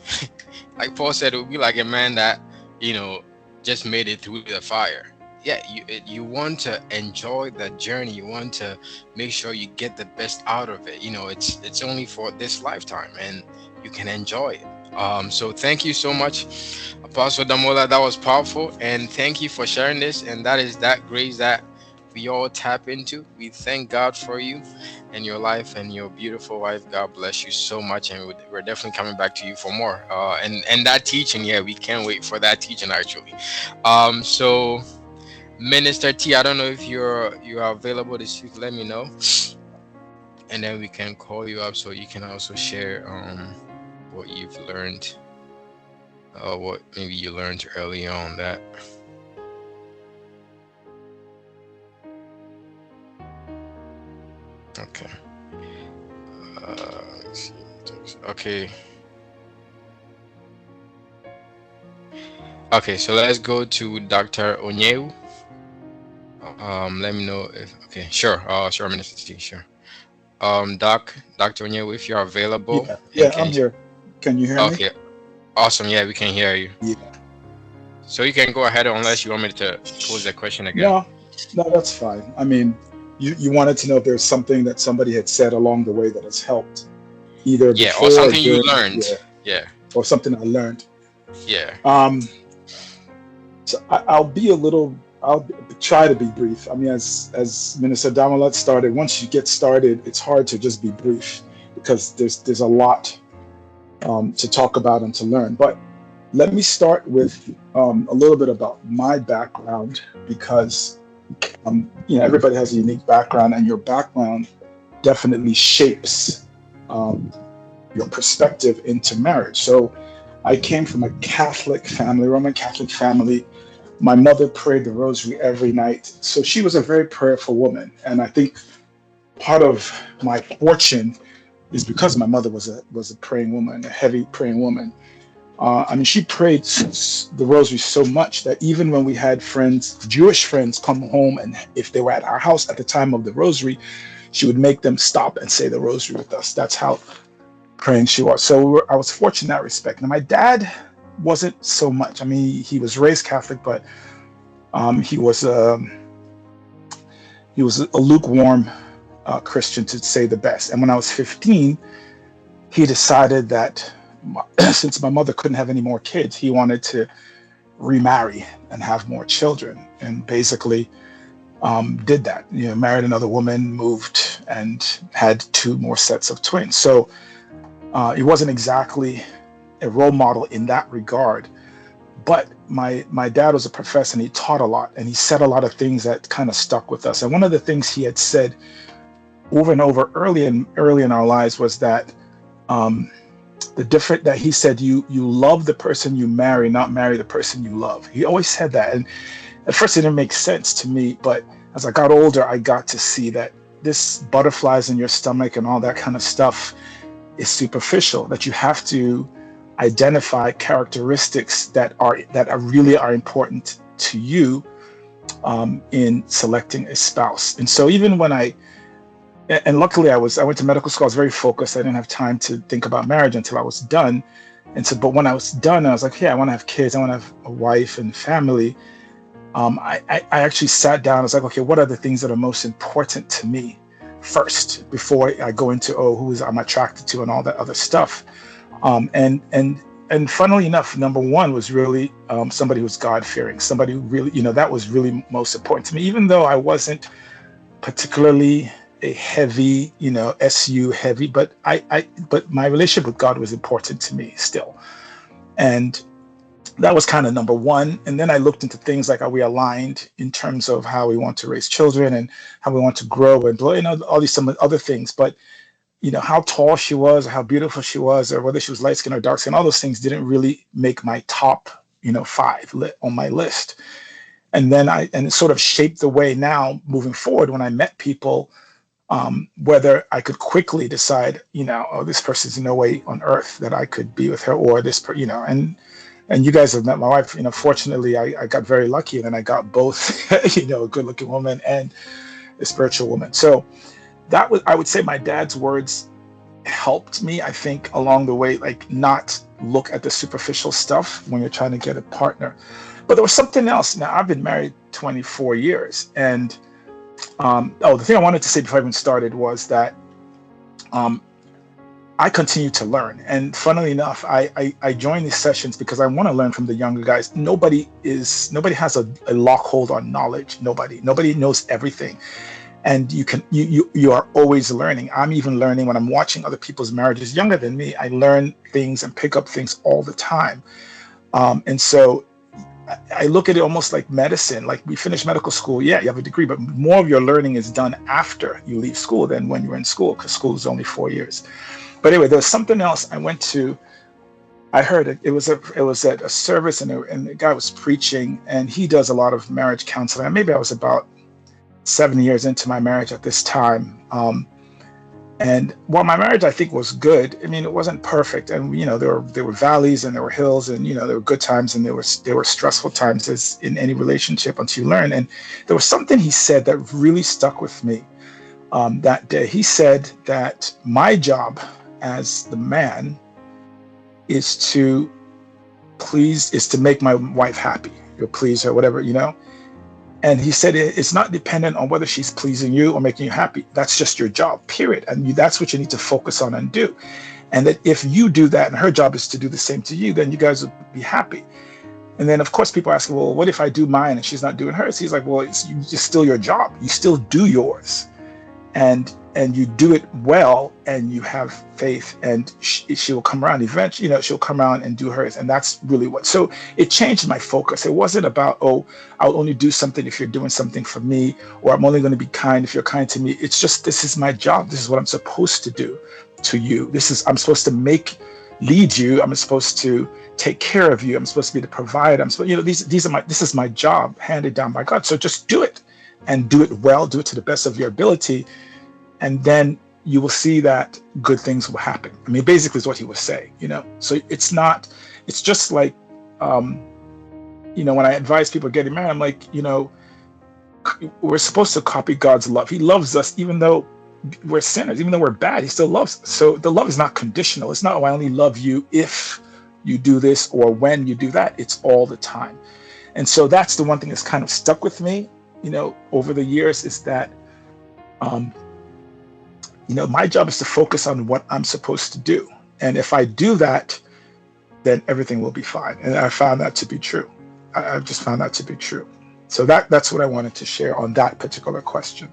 like Paul said, it would be like a man that, just made it through the fire. Yeah, you want to enjoy the journey. You want to make sure you get the best out of it. It's only for this lifetime, and you can enjoy it. So thank you so much, Apostle Damola. That was powerful, and thank you for sharing this. And that is that grace that we all tap into. We thank God for you and your life and your beautiful wife. God bless you so much, and we're definitely coming back to you for more. And that teaching, yeah, we can't wait for that teaching actually. So Minister T, I don't know if you are available to speak. Let me know, and then we can call you up so you can also share what you've learned, what maybe you learned early on that. Okay. Let's see. Okay. Okay, so let's go to Dr. Onyewu. Let me know if okay, sure. Sure, Minister T, sure. Dr. Onyewu, if you're available Yeah, and yeah, I'm can here. Can you hear me? okay, awesome. Yeah, we can hear you. Yeah. So you can go ahead unless you want me to pose the question again. No, that's fine. I mean, you wanted to know if there's something that somebody had said along the way that has helped, either Yeah, or before or something you during, learned. yeah, Yeah. or something I learned. Yeah. So I'll try to be brief. I mean, as Minister Damalat started, once you get started, it's hard to just be brief because there's a lot to talk about and to learn. But let me start with a little bit about my background because everybody has a unique background, and your background definitely shapes your perspective into marriage. So I came from a Catholic family, Roman Catholic family. My mother prayed the rosary every night. So she was a very prayerful woman. And I think part of my fortune is because my mother was a praying woman, a heavy praying woman. I mean, she prayed the rosary so much that even when we had friends, Jewish friends, come home, and if they were at our house at the time of the rosary, she would make them stop and say the rosary with us. That's how praying she was. So I was fortunate in that respect. Now, my dad wasn't so much. I mean, he was raised Catholic, but he was a lukewarm Christian, to say the best. And when I was 15, he decided that since my mother couldn't have any more kids, he wanted to remarry and have more children, and basically did that. Married another woman, moved, and had 2 more sets of twins. So he wasn't exactly a role model in that regard. But my dad was a professor, and he taught a lot, and he said a lot of things that kind of stuck with us. And one of the things he had said over and over early in our lives was that that he said, you love the person you marry, not marry the person you love. He always said that, and at first it didn't make sense to me, but as I got older, I got to see that this butterflies in your stomach and all that kind of stuff is superficial, that you have to identify characteristics that are really are important to you in selecting a spouse. And so even when and luckily I went to medical school. I was very focused. I didn't have time to think about marriage until I was done. And so, but when I was done, I was like, yeah, I want to have kids. I want to have a wife and family. I actually sat down. I was like, okay, what are the things that are most important to me first before I go into, who is I'm attracted to and all that other stuff. And funnily enough, number one was really somebody who's God fearing, somebody who really, that was really most important to me, even though I wasn't particularly a heavy, SU heavy, but but my relationship with God was important to me still. And that was kind of number one. And then I looked into things like, are we aligned in terms of how we want to raise children and how we want to grow and all these some other things. But how tall she was, or how beautiful she was, or whether she was light skin or dark skin, all those things didn't really make my top, five on my list. And then and it sort of shaped the way now moving forward when I met people, whether I could quickly decide, this person's no way on earth that I could be with her, or this, and you guys have met my wife. Fortunately, I got very lucky, and then I got both, a good-looking woman and a spiritual woman. So that was, I would say, my dad's words helped me, I think, along the way, like not look at the superficial stuff when you're trying to get a partner. But there was something else. Now, I've been married 24 years, and the thing I wanted to say before I even started was that I continue to learn. And funnily enough, I join these sessions because I want to learn from the younger guys. Nobody has a lock hold on knowledge. Nobody knows everything. And you are always learning. I'm even learning when I'm watching other people's marriages younger than me. I learn things and pick up things all the time. And so I look at it almost like medicine. Like, we finish medical school, yeah, you have a degree, but more of your learning is done after you leave school than when you're in school, because school is only 4 years. But anyway, there was something else I went to. I heard it. It was at a service, and the guy was preaching, and he does a lot of marriage counseling. And maybe I was about 7 years into my marriage at this time. And while my marriage, I think, was good, I mean, it wasn't perfect. And, there were valleys and there were hills, and, there were good times and there were stressful times, as in any relationship, until you learn. And there was something he said that really stuck with me that day. He said that my job as the man is to make my wife happy, or please her, whatever, And he said it's not dependent on whether she's pleasing you or making you happy. That's just your job, period. And that's what you need to focus on and do. And that if you do that, and her job is to do the same to you, then you guys will be happy. And then, of course, people ask, well, what if I do mine and she's not doing hers? He's like, well, it's still your job. You still do yours. And you do it well, and you have faith, and she will come around eventually. She'll come around and do hers. And that's really so it changed my focus. It wasn't about, I'll only do something if you're doing something for me, or I'm only going to be kind if you're kind to me. It's just, this is my job. This is what I'm supposed to do to you. I'm supposed to lead you. I'm supposed to take care of you. I'm supposed to be the provider. I'm supposed, this is my job handed down by God. So just do it, and do it well, do it to the best of your ability. And then you will see that good things will happen. I mean, basically is what he was saying, So it's just like, when I advise people getting married, I'm like, we're supposed to copy God's love. He loves us, even though we're sinners, even though we're bad, he still loves us. So the love is not conditional. It's not, I only love you if you do this or when you do that. It's all the time. And so that's the one thing that's kind of stuck with me, over the years, is that, my job is to focus on what I'm supposed to do. And if I do that, then everything will be fine. And I found that to be true. I've just found that to be true. So that's what I wanted to share on that particular question.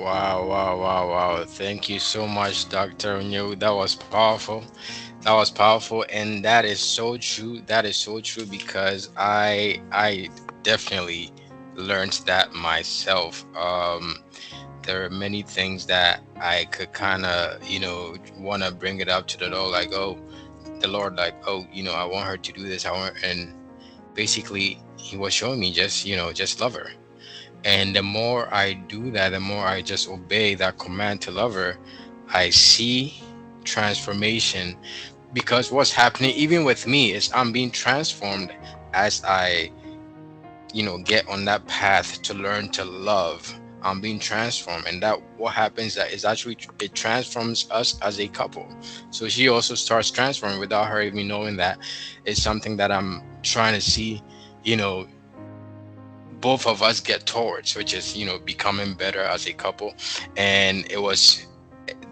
Wow. Thank you so much, Dr. Onyewu. That was powerful. And that is so true. Because I definitely learned that myself. There are many things that I could kind of, want to bring it up to the Lord, like, the Lord, like, I want her to do this. And basically he was showing me just love her. And the more I do that, the more I just obey that command to love her, I see transformation, because what's happening even with me is I'm being transformed as I, get on that path to learn to love. I'm being transformed, and that what happens that is actually it transforms us as a couple. So she also starts transforming without her even knowing that. It's something that I'm trying to see, you know, both of us get towards, which is becoming better as a couple. And it was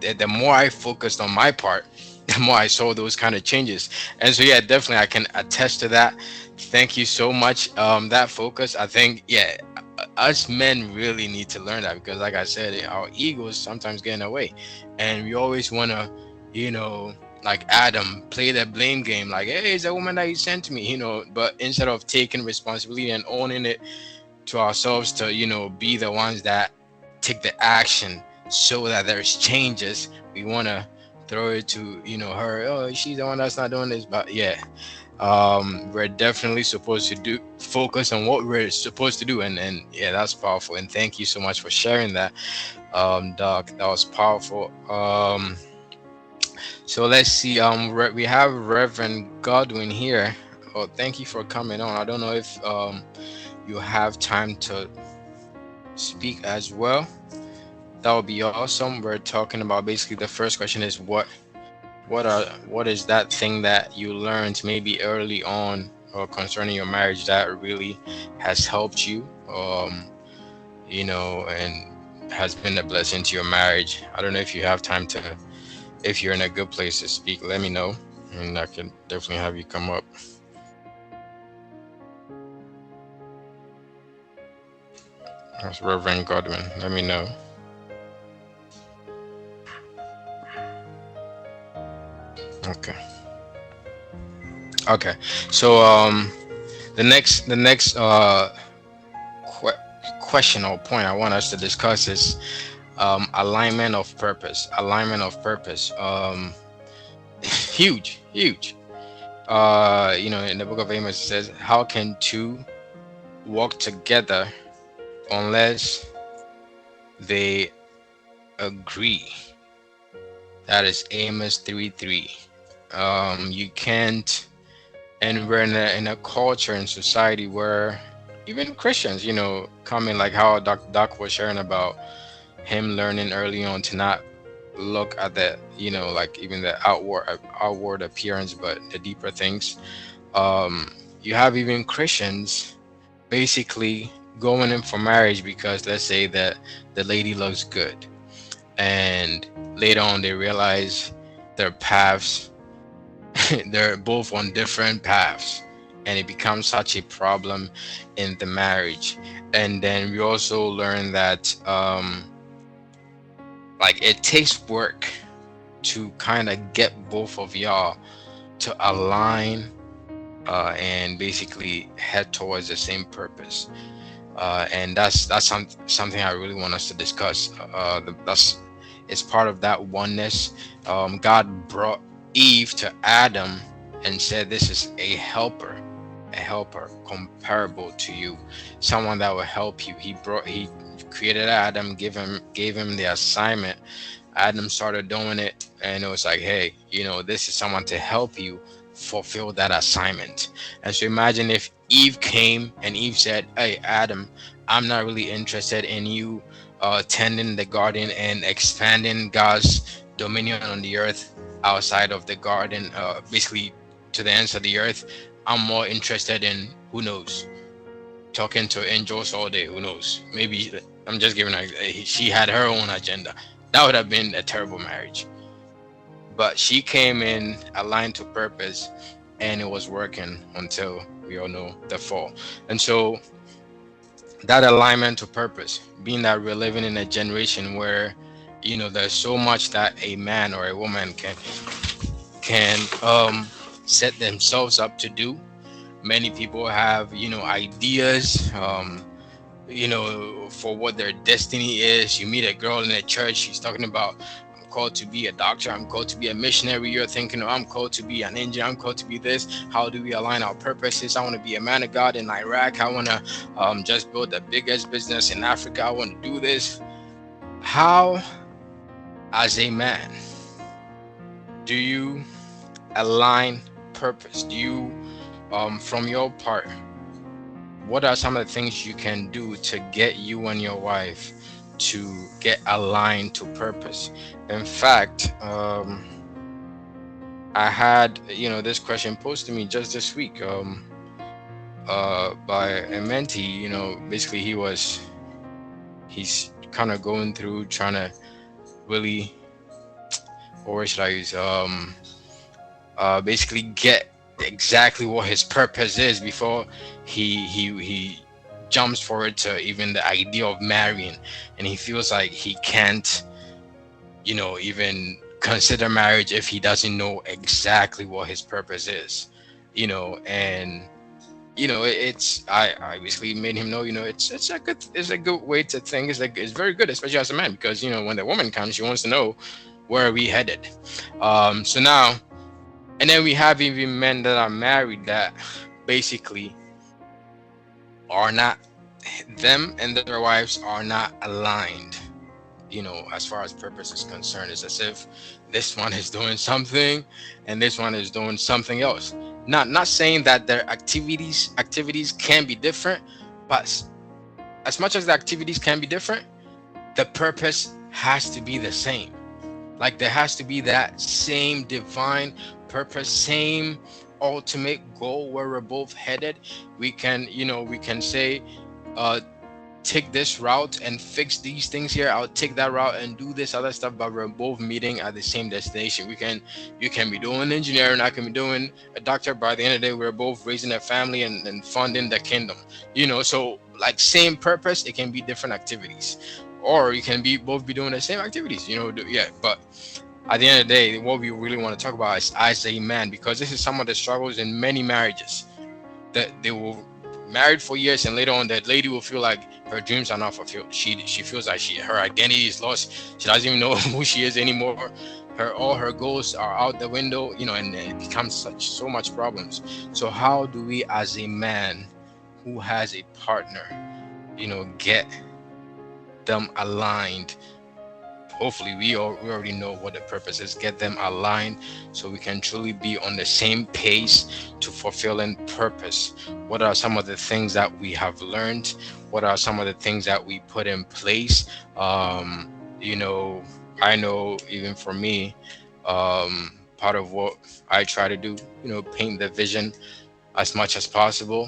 the more I focused on my part, the more I saw those kind of changes. And so yeah, definitely I can attest to that. Thank you so much. That focus, I think, yeah, us men really need to learn that, because like I said, our egos sometimes get in the way, and we always want to, you know like Adam, play that blame game, like, hey, it's a woman that you sent to me, but instead of taking responsibility and owning it to ourselves to be the ones that take the action so that there's changes, we want to throw it to her. Oh, she's the one that's not doing this. But yeah, we're definitely supposed to do focus on what we're supposed to do. And yeah, that's powerful, and thank you so much for sharing that, Doc. That was powerful. So let's see, we have Reverend Godwin here. Oh, thank you for coming on. I don't know if you have time to speak as well. That would be awesome. We're talking about, basically, the first question is what is that thing that you learned maybe early on or concerning your marriage that really has helped you, and has been a blessing to your marriage. I don't know if you have time to, if you're in a good place to speak, let me know, and I can definitely have you come up. That's Reverend Godwin. Let me know. Okay. Okay. So the next que- question or point I want us to discuss is alignment of purpose. Alignment of purpose. Huge. In the book of Amos it says, "How can two walk together unless they agree?" That is Amos 3:3. You can't, and we're in a culture and society where even Christians, coming, like how Doc was sharing about him learning early on to not look at the, like even the outward appearance, but the deeper things. You have even Christians basically going in for marriage because, let's say, that the lady looks good, and later on they realize their paths they're both on different paths, and it becomes such a problem in the marriage. And then we also learn that like it takes work to kind of get both of y'all to align, and basically head towards the same purpose. And that's something I really want us to discuss. That's It's part of that oneness. God brought Eve to Adam and said, "This is a helper comparable to you, someone that will help you." He created Adam, gave him the assignment. Adam started doing it, and it was like, hey, this is someone to help you fulfill that assignment. And so imagine if Eve came and Eve said, "Hey, Adam, I'm not really interested in you tending the garden and expanding God's dominion on the earth outside of the garden, basically to the ends of the earth. I'm more interested in, who knows, talking to angels all day. Who knows? Maybe I'm just giving her, she had her own agenda." That would have been a terrible marriage. But she came in aligned to purpose, and it was working until we all know the fall. And so that alignment to purpose, being that we're living in a generation where there's so much that a man or a woman can set themselves up to do. Many people have ideas, for what their destiny is. You meet a girl in a church, she's talking about, "I'm called to be a doctor, I'm called to be a missionary." You're thinking, "Oh, I'm called to be an engineer, I'm called to be this." How do we align our purposes? "I want to be a man of God in Iraq. I want to just build the biggest business in Africa. I want to do this." How, as a man, do you align purpose? Do you, from your part, what are some of the things you can do to get you and your wife to get aligned to purpose? In fact, I had, this question posed to me just this week, by a mentee. Basically he's kind of going through trying to really, or what should I use, basically get exactly what his purpose is before he jumps forward to even the idea of marrying, and he feels like he can't, even consider marriage if he doesn't know exactly what his purpose is. And it's, I basically made him know, it's a good way to think. It's very good, especially as a man, because when the woman comes, she wants to know where are we headed. So now, and then we have even men that are married that basically are not, them and their wives are not aligned, as far as purpose is concerned. It's as if this one is doing something and this one is doing something else. Not saying that their activities can be different, but as much as the activities can be different, the purpose has to be the same. Like, there has to be that same divine purpose, same ultimate goal where we're both headed. We can say, uh take this route and fix these things here. I'll take that route and do this other stuff, but we're both meeting at the same destination. You can be doing engineering, I can be doing a doctor. By the end of the day, we're both raising a family and funding the kingdom. So, like, same purpose, it can be different activities. Or you can be both be doing the same activities, yeah. But at the end of the day, what we really want to talk about is as a man, because this is some of the struggles in many marriages, that they will married for years, and later on that lady will feel like her dreams are not fulfilled. She feels like her identity is lost. She doesn't even know who she is anymore. All her goals are out the window, and it becomes so much problems. So how do we, as a man who has a partner, get them aligned? Hopefully we already know what the purpose is. Get them aligned so we can truly be on the same pace to fulfilling purpose. What are some of the things that we have learned? What are some of the things that we put in place? You know, I know, even for me, part of what I try to do, paint the vision as much as possible,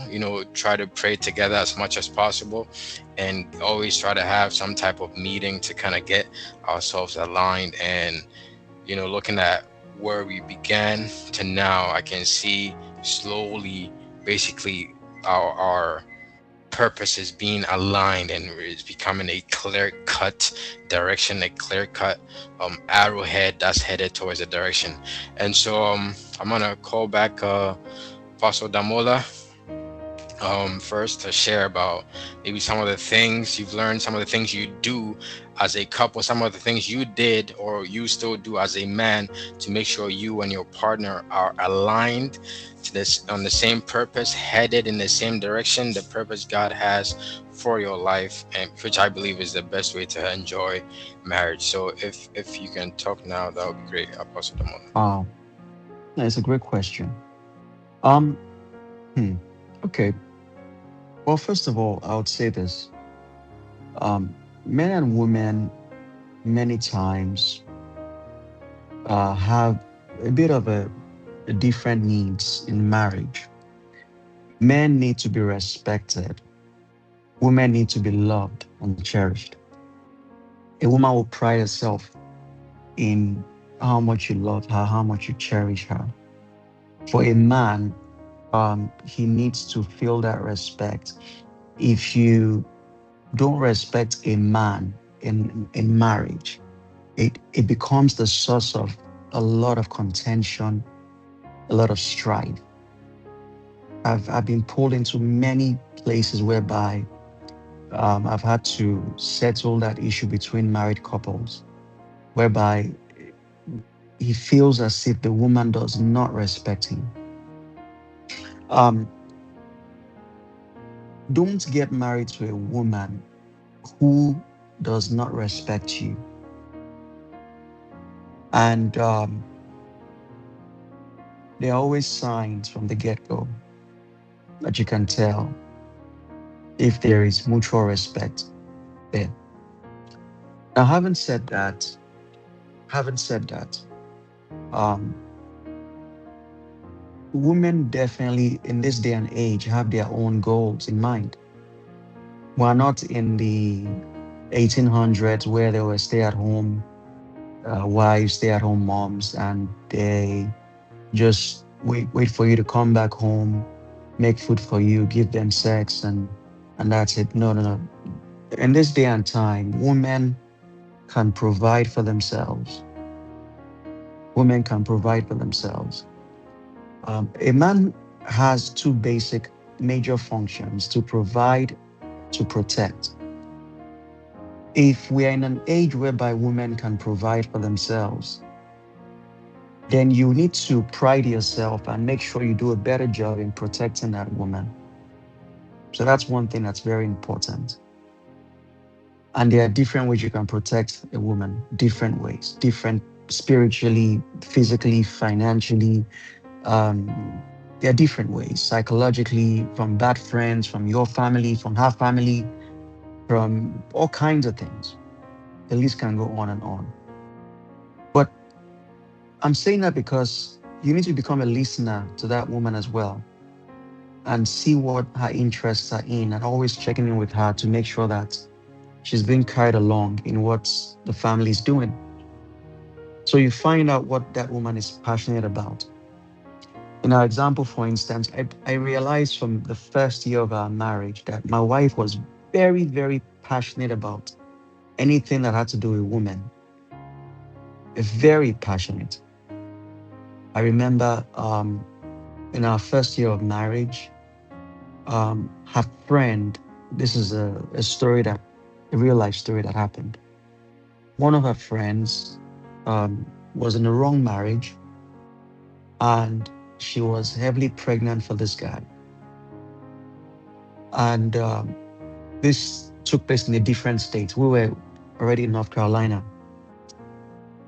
try to pray together as much as possible, and always try to have some type of meeting to kind of get ourselves aligned. And, looking at where we began to now, I can see slowly, basically, our purpose is being aligned, and it's becoming a clear cut direction, a clear cut arrowhead that's headed towards a direction. And so, I'm gonna call back Apostle Damola, first, to share about maybe some of the things you've learned, some of the things you do as a couple, some of the things you did or you still do as a man to make sure you and your partner are aligned to this, on the same purpose, headed in the same direction, the purpose God has for your life, and which I believe is the best way to enjoy marriage. So if you can talk now, that would be great, Apostle Damola. Wow, that's a great question. Um, hmm. Okay. Well, first of all, I would say this. Men and women many times have a bit of a different needs in marriage. Men need to be respected. Women need to be loved and cherished. A woman will pride herself in how much you love her, how much you cherish her. For a man, he needs to feel that respect. If you don't respect a man in marriage, it becomes the source of a lot of contention, a lot of strife. I've been pulled into many places whereby I've had to settle that issue between married couples, whereby he feels as if the woman does not respect him. Um, don't get married to a woman who does not respect you. And There are always signs from the get-go that you can tell if there is mutual respect there. Now, having said that, um, women definitely in this day and age have their own goals in mind. We're not in the 1800s where there were stay-at-home wives, stay-at-home moms, and they just wait for you to come back home, make food for you, give them sex, and that's it. No, no, no. In this day and time, women can provide for themselves. Women can provide for themselves. A man has two basic major functions: to provide, to protect. If we are in an age whereby women can provide for themselves, then you need to pride yourself and make sure you do a better job in protecting that woman. So that's one thing that's very important. And there are different ways you can protect a woman, different ways, different spiritually, physically, financially. Um, there are different ways, psychologically, from bad friends, from your family, from her family, from all kinds of things. The list can go on and on. But I'm saying that because you need to become a listener to that woman as well and see what her interests are in and always checking in with her to make sure that she's being carried along in what the family is doing. So you find out what that woman is passionate about. In our example, for instance, I realized from the first year of our marriage that my wife was very, very passionate about anything that had to do with women. Very passionate. I remember in our first year of marriage, her friend, this is a story that, a real life story that happened. One of her friends was in a wrong marriage and she was heavily pregnant for this guy. And this took place in a different state. We were already in North Carolina.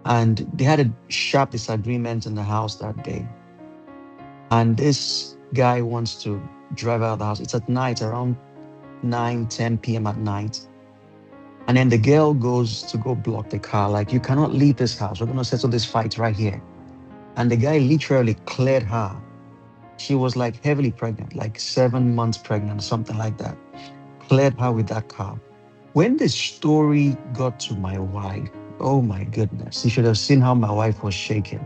And they had a sharp disagreement in the house that day. And this guy wants to drive out of the house. It's at night, around 9, 10 p.m. at night. And then the girl goes to go block the car, like, you cannot leave this house. We're going to settle this fight right here. And the guy literally cleared her. She was like heavily pregnant, like 7 months pregnant, something like that. Cleared her with that car. When the story got to my wife, oh my goodness, you should have seen how my wife was shaking.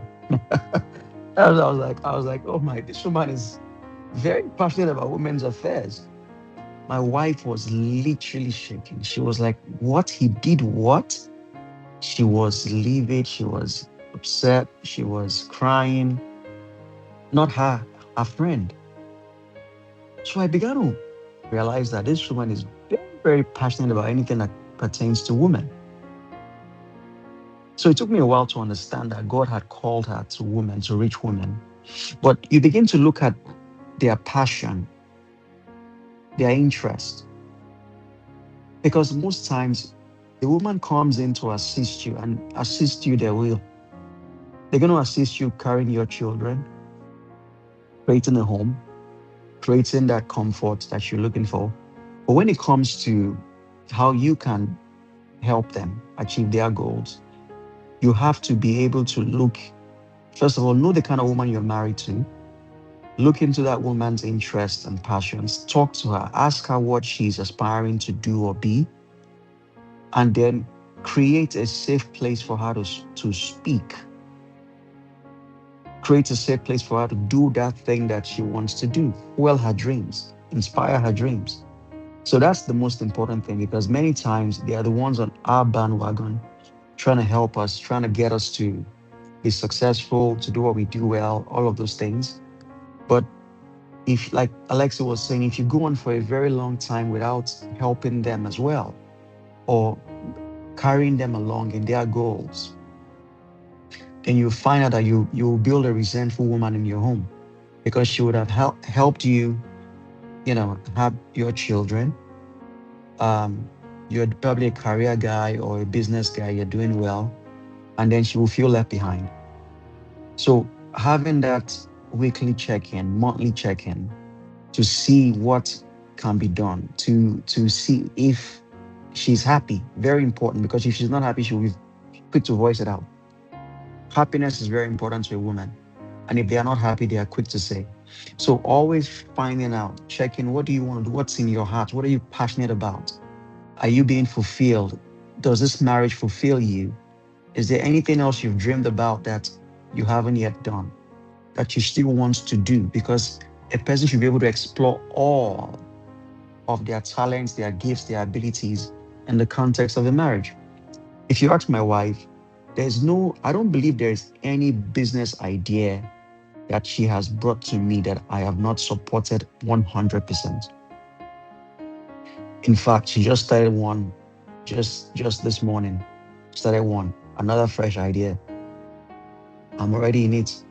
I was like, oh my, this woman is very passionate about women's affairs. My wife was literally shaking. She was like, what? He did what? She was livid. She was upset. She was crying. Not her, a friend. So I began to realize that this woman is very, very passionate about anything that pertains to women. So it took me a while to understand that God had called her to women, to reach women. But you begin to look at their passion, their interest, because most times the woman comes in to assist you and assist you their will. They're going to assist you carrying your children, creating a home, creating that comfort that you're looking for. But when it comes to how you can help them achieve their goals, you have to be able to look, first of all, know the kind of woman you're married to, look into that woman's interests and passions, talk to her, ask her what she's aspiring to do or be, and then create a safe place for her to speak. Create a safe place for her to do that thing that she wants to do, fuel her dreams, inspire her dreams. So that's the most important thing because many times they are the ones on our bandwagon trying to help us, trying to get us to be successful, to do what we do well, all of those things. But if, like Alexa was saying, if you go on for a very long time without helping them as well, or carrying them along in their goals, then you find out that you will build a resentful woman in your home because she would have helped you, have your children. Um, you're probably a career guy or a business guy, you're doing well, and then she will feel left behind. So having that weekly check-in, monthly check-in, to see what can be done, to see if she's happy. Very important, because if she's not happy, she'll be quick to voice it out. Happiness is very important to a woman. And if they are not happy, they are quick to say. So always finding out, checking, what do you want to do? What's in your heart? What are you passionate about? Are you being fulfilled? Does this marriage fulfill you? Is there anything else you've dreamed about that you haven't yet done, that you still want to do? Because a person should be able to explore all of their talents, their gifts, their abilities in the context of a marriage. If you ask my wife, I don't believe there's any business idea that she has brought to me that I have not supported 100%. In fact, she just started one just this morning. Started one, another fresh idea. I'm already in it,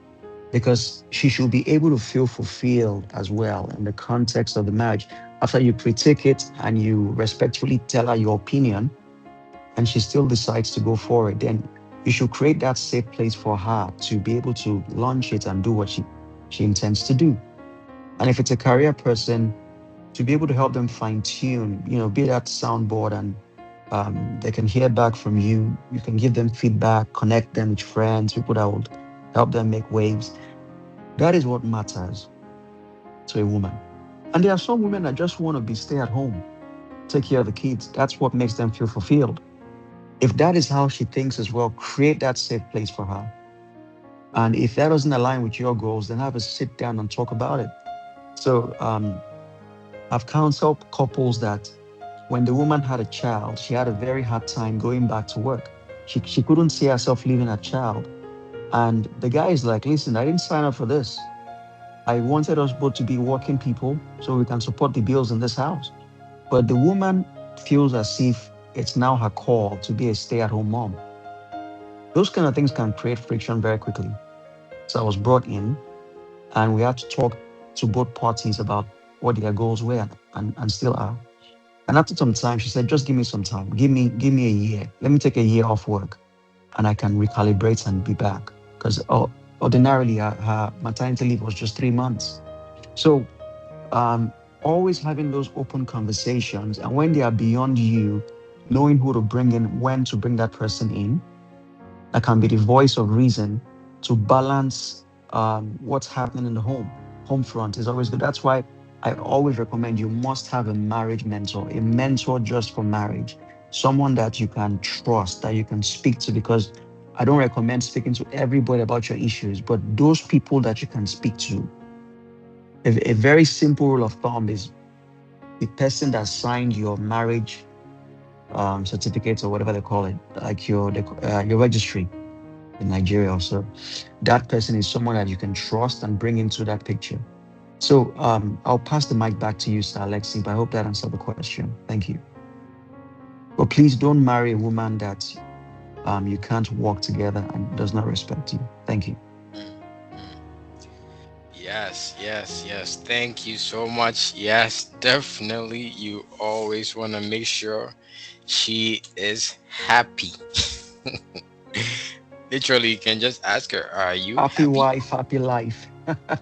because she should be able to feel fulfilled as well in the context of the marriage. After you critique it and you respectfully tell her your opinion, and she still decides to go for it, then you should create that safe place for her to be able to launch it and do what she intends to do. And if it's a career person, to be able to help them fine tune, be that soundboard, and they can hear back from you. You can give them feedback, connect them with friends, people that would help them make waves. That is what matters to a woman. And there are some women that just want to be stay at home, take care of the kids. That's what makes them feel fulfilled. If that is how she thinks as well, create that safe place for her. And if that doesn't align with your goals, then have a sit down and talk about it. So I've counseled couples that when the woman had a child, she had a very hard time going back to work. She couldn't see herself leaving her child. And the guy is like, listen, I didn't sign up for this. I wanted us both to be working people so we can support the bills in this house. But the woman feels as if it's now her call to be a stay at home mom. Those kind of things can create friction very quickly. So I was brought in, and we had to talk to both parties about what their goals were, and still are. And after some time, she said, just give me some time. Give me a year. Let me take a year off work, and I can recalibrate and be back. Because ordinarily, her maternity leave was just 3 months. So um, always having those open conversations, and when they are beyond you, knowing who to bring in, when to bring that person in, that can be the voice of reason to balance what's happening in the home front is always good. That's why I always recommend you must have a marriage mentor, a mentor just for marriage, someone that you can trust, that you can speak to. Because I don't recommend speaking to everybody about your issues, but those people that you can speak to. A very simple rule of thumb is the person that signed your marriage certificate, or whatever they call it, like your registry in Nigeria also. That person is someone that you can trust and bring into that picture. So I'll pass the mic back to you, Sir Alexi, but I hope that answered the question. Thank you. But please don't marry a woman that you can't work together and does not respect you. Thank you. Yes, yes, yes. Thank you so much. Yes, definitely. You always want to make sure she is happy. Literally, you can just ask her, "Are you Happy happy?" wife, happy life.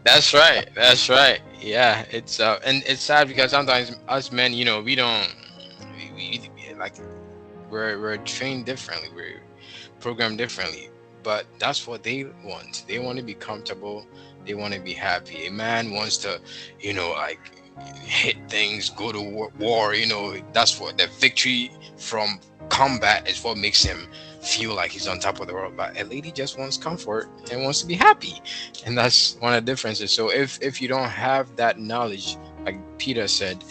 That's right. That's right. Yeah, it's and it's sad because sometimes us men, we don't, like we're trained differently. We're programmed differently. But that's what they want. They want to be comfortable. They want to be happy. A man wants to, like hit things, go to war. That's what the victory from combat is what makes him feel like he's on top of the world. But a lady just wants comfort and wants to be happy, and that's one of the differences. So if you don't have that knowledge, like Peter said,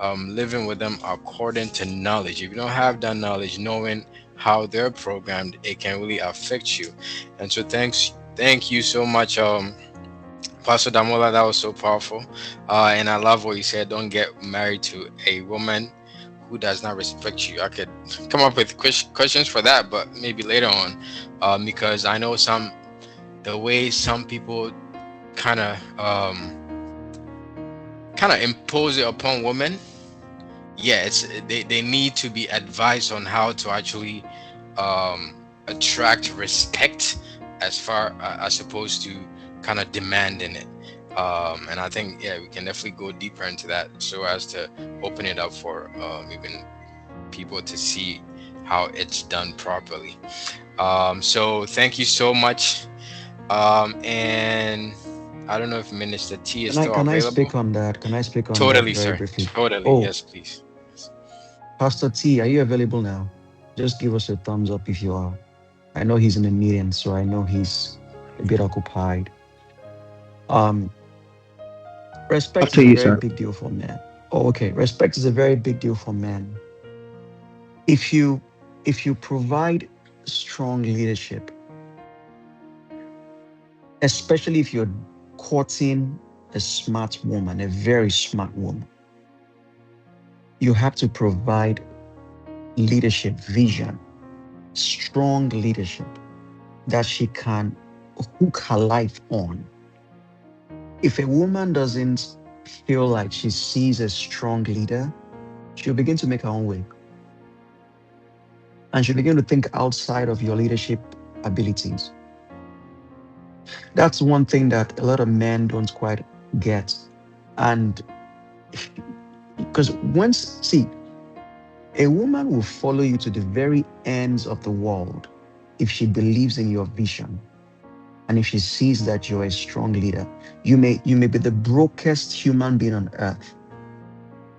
living with them according to knowledge. If you don't have that knowledge, knowing how they're programmed, it can really affect you. And so thank you so much, Pastor Damola. That was so powerful. And I love what you said. Don't get married to a woman who does not respect you. I could come up with questions for that, but maybe later on, because I know the way some people kind of impose it upon women. Yeah, they need to be advised on how to actually attract respect, as far as opposed to kind of demanding it. And I think, yeah, we can definitely go deeper into that so as to open it up for even people to see how it's done properly. So thank you so much. And I don't know if Minister T is still Can I available. speak on that? Can I speak on that Totally, very sir. briefly? Totally. Oh, Yes, please. Yes. Pastor T, are you available now? Just give us a thumbs up if you are. I know he's in a meeting, so I know he's a bit occupied. Um, respect After is a you, very sir. big deal for men. Oh, okay. Respect is a very big deal for men. If you provide strong leadership, especially if you're courting a smart woman, a very smart woman, you have to provide leadership vision, strong leadership that she can hook her life on. If a woman doesn't feel like she sees a strong leader, she'll begin to make her own way, and she'll begin to think outside of your leadership abilities. That's one thing that a lot of men don't quite get. And because once, see, a woman will follow you to the very ends of the world if she believes in your vision and if she sees that you're a strong leader. You may be the brokest human being on earth.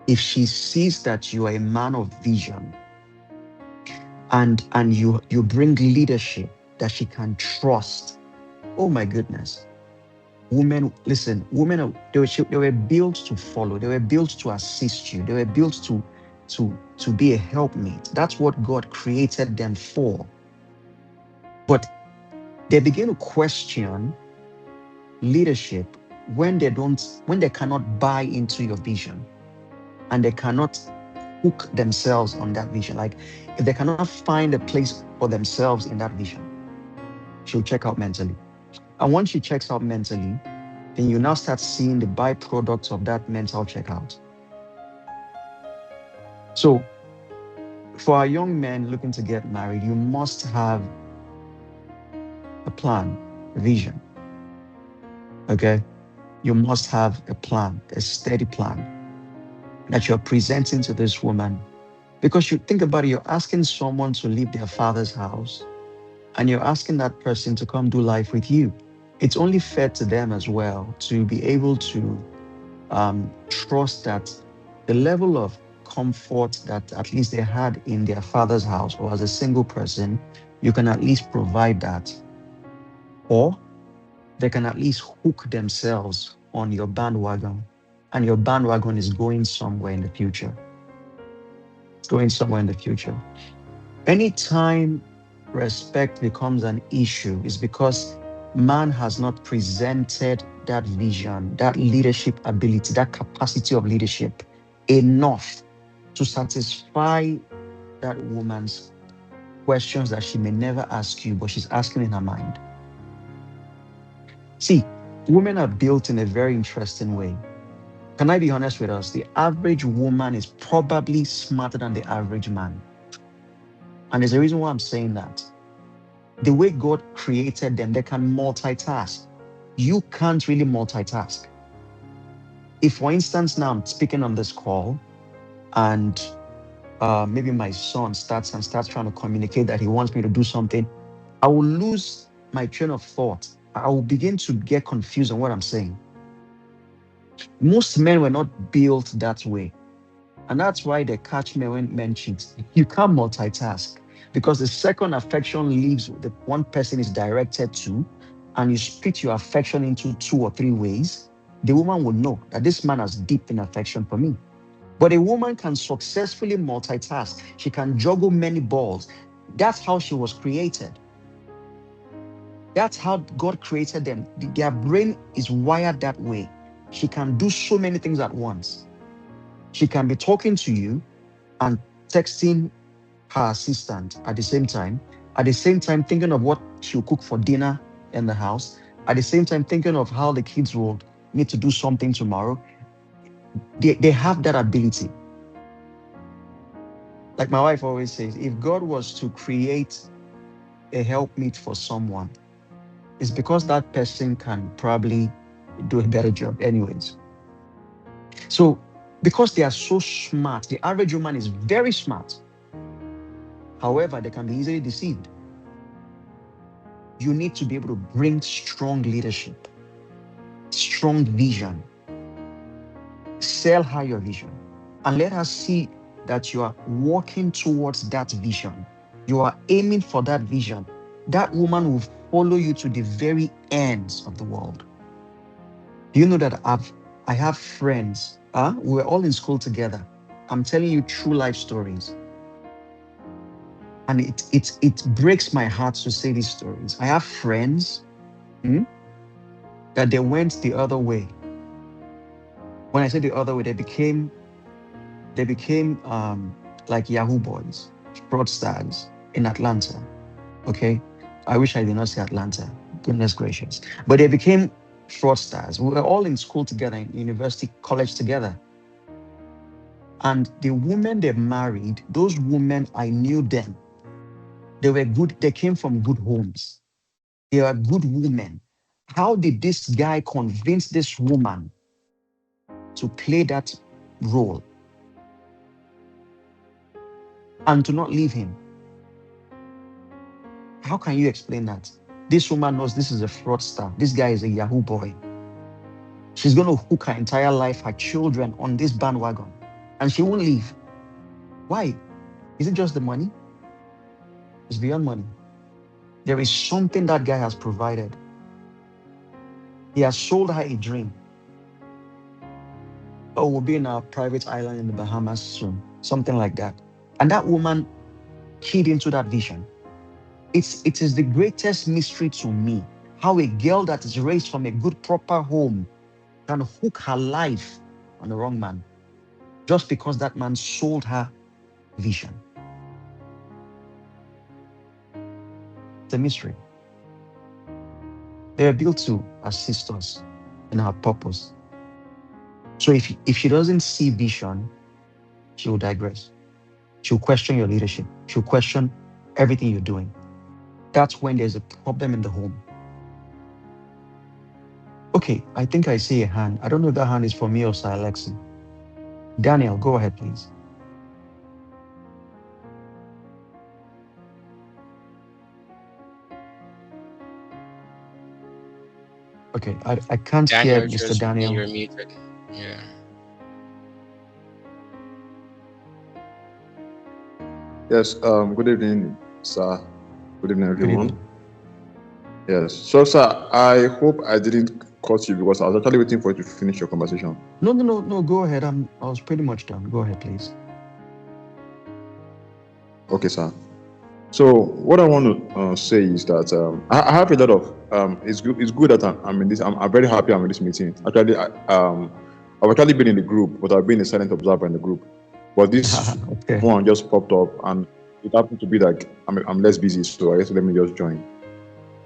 If she sees that you are a man of vision and you bring leadership that she can trust, oh my goodness. Women, listen, they were built to follow, they were built to assist you, they were built to be a helpmate. That's what God created them for. But they begin to question leadership when they cannot buy into your vision and they cannot hook themselves on that vision. Like if they cannot find a place for themselves in that vision, she'll check out mentally. And once she checks out mentally, then you now start seeing the byproducts of that mental checkout. So for our young men looking to get married, you must have a plan, a vision. Okay. You must have a plan, a steady plan that you're presenting to this woman. Because you think about it, you're asking someone to leave their father's house and you're asking that person to come do life with you. It's only fair to them as well to be able to trust that the level of comfort that at least they had in their father's house or as a single person, you can at least provide that. Or they can at least hook themselves on your bandwagon. And your bandwagon is going somewhere in the future. It's going somewhere in the future. Anytime respect becomes an issue, is because man has not presented that vision, that leadership ability, that capacity of leadership enough to satisfy that woman's questions that she may never ask you, but she's asking in her mind. See, women are built in a very interesting way. Can I be honest with us? The average woman is probably smarter than the average man. And there's a reason why I'm saying that. The way God created them, they can multitask. You can't really multitask. If, for instance, now I'm speaking on this call and maybe my son starts trying to communicate that he wants me to do something, I will lose my train of thought. I will begin to get confused on what I'm saying. Most men were not built that way. And that's why they catch men when men cheat. You can't multitask because the second affection leaves the one person is directed to, and you split your affection into two or three ways, the woman will know that this man has deep in affection for me. But a woman can successfully multitask. She can juggle many balls. That's how she was created. That's how God created them. Their brain is wired that way. She can do so many things at once. She can be talking to you and texting her assistant at the same time thinking of what she'll cook for dinner in the house, at the same time thinking of how the kids will need to do something tomorrow. They have that ability. Like my wife always says, if God was to create a helpmeet for someone, it's because that person can probably do a better job, anyways. So, because they are so smart, the average woman is very smart. However, they can be easily deceived. You need to be able to bring strong leadership, strong vision, sell her your vision, and let her see that you are walking towards that vision. You are aiming for that vision. That woman will follow you to the very ends of the world. Do you know that I have friends? We were all in school together. I'm telling you true life stories. And it breaks my heart to say these stories. I have friends that they went the other way. When I say the other way, they became like Yahoo boys, fraudsters in Atlanta. Okay. I wish I did not say Atlanta. Goodness gracious. But they became fraudsters. We were all in school together, in university, college together. And the women they married, those women, I knew them. They were good. They came from good homes. They are good women. How did this guy convince this woman to play that role and to not leave him? How can you explain that? This woman knows this is a fraudster. This guy is a Yahoo boy. She's going to hook her entire life, her children on this bandwagon, and she won't leave. Why? Is it just the money? It's beyond money. There is something that guy has provided. He has sold her a dream. Oh, we'll be in our private island in the Bahamas soon. Something like that. And that woman keyed into that vision. It is the greatest mystery to me how a girl that is raised from a good, proper home can hook her life on the wrong man just because that man sold her vision. It's a mystery. They are built to assist us in our purpose. So if she doesn't see vision, she will digress. She'll question your leadership. She'll question everything you're doing. That's when there's a problem in the home. Okay, I think I see a hand. I don't know if that hand is for me or Sir Alexi. Daniel, go ahead, please. Okay, I can't hear Daniel, Mr. just Daniel. you're muted. Yeah. Yes, good evening, sir. Good evening, Good everyone. evening. Yes. So, sir, I hope I didn't cut you because I was actually waiting for you to finish your conversation. No. Go ahead. I was pretty much done. Go ahead, please. Okay, sir. So, what I want to say is that I have a lot of it's good that I'm in this. I'm very happy I'm in this meeting. Actually, I've actually been in the group, but I've been a silent observer in the group. But this Okay. one just popped up, and it happened to be like I'm less busy, so I guess let me just join.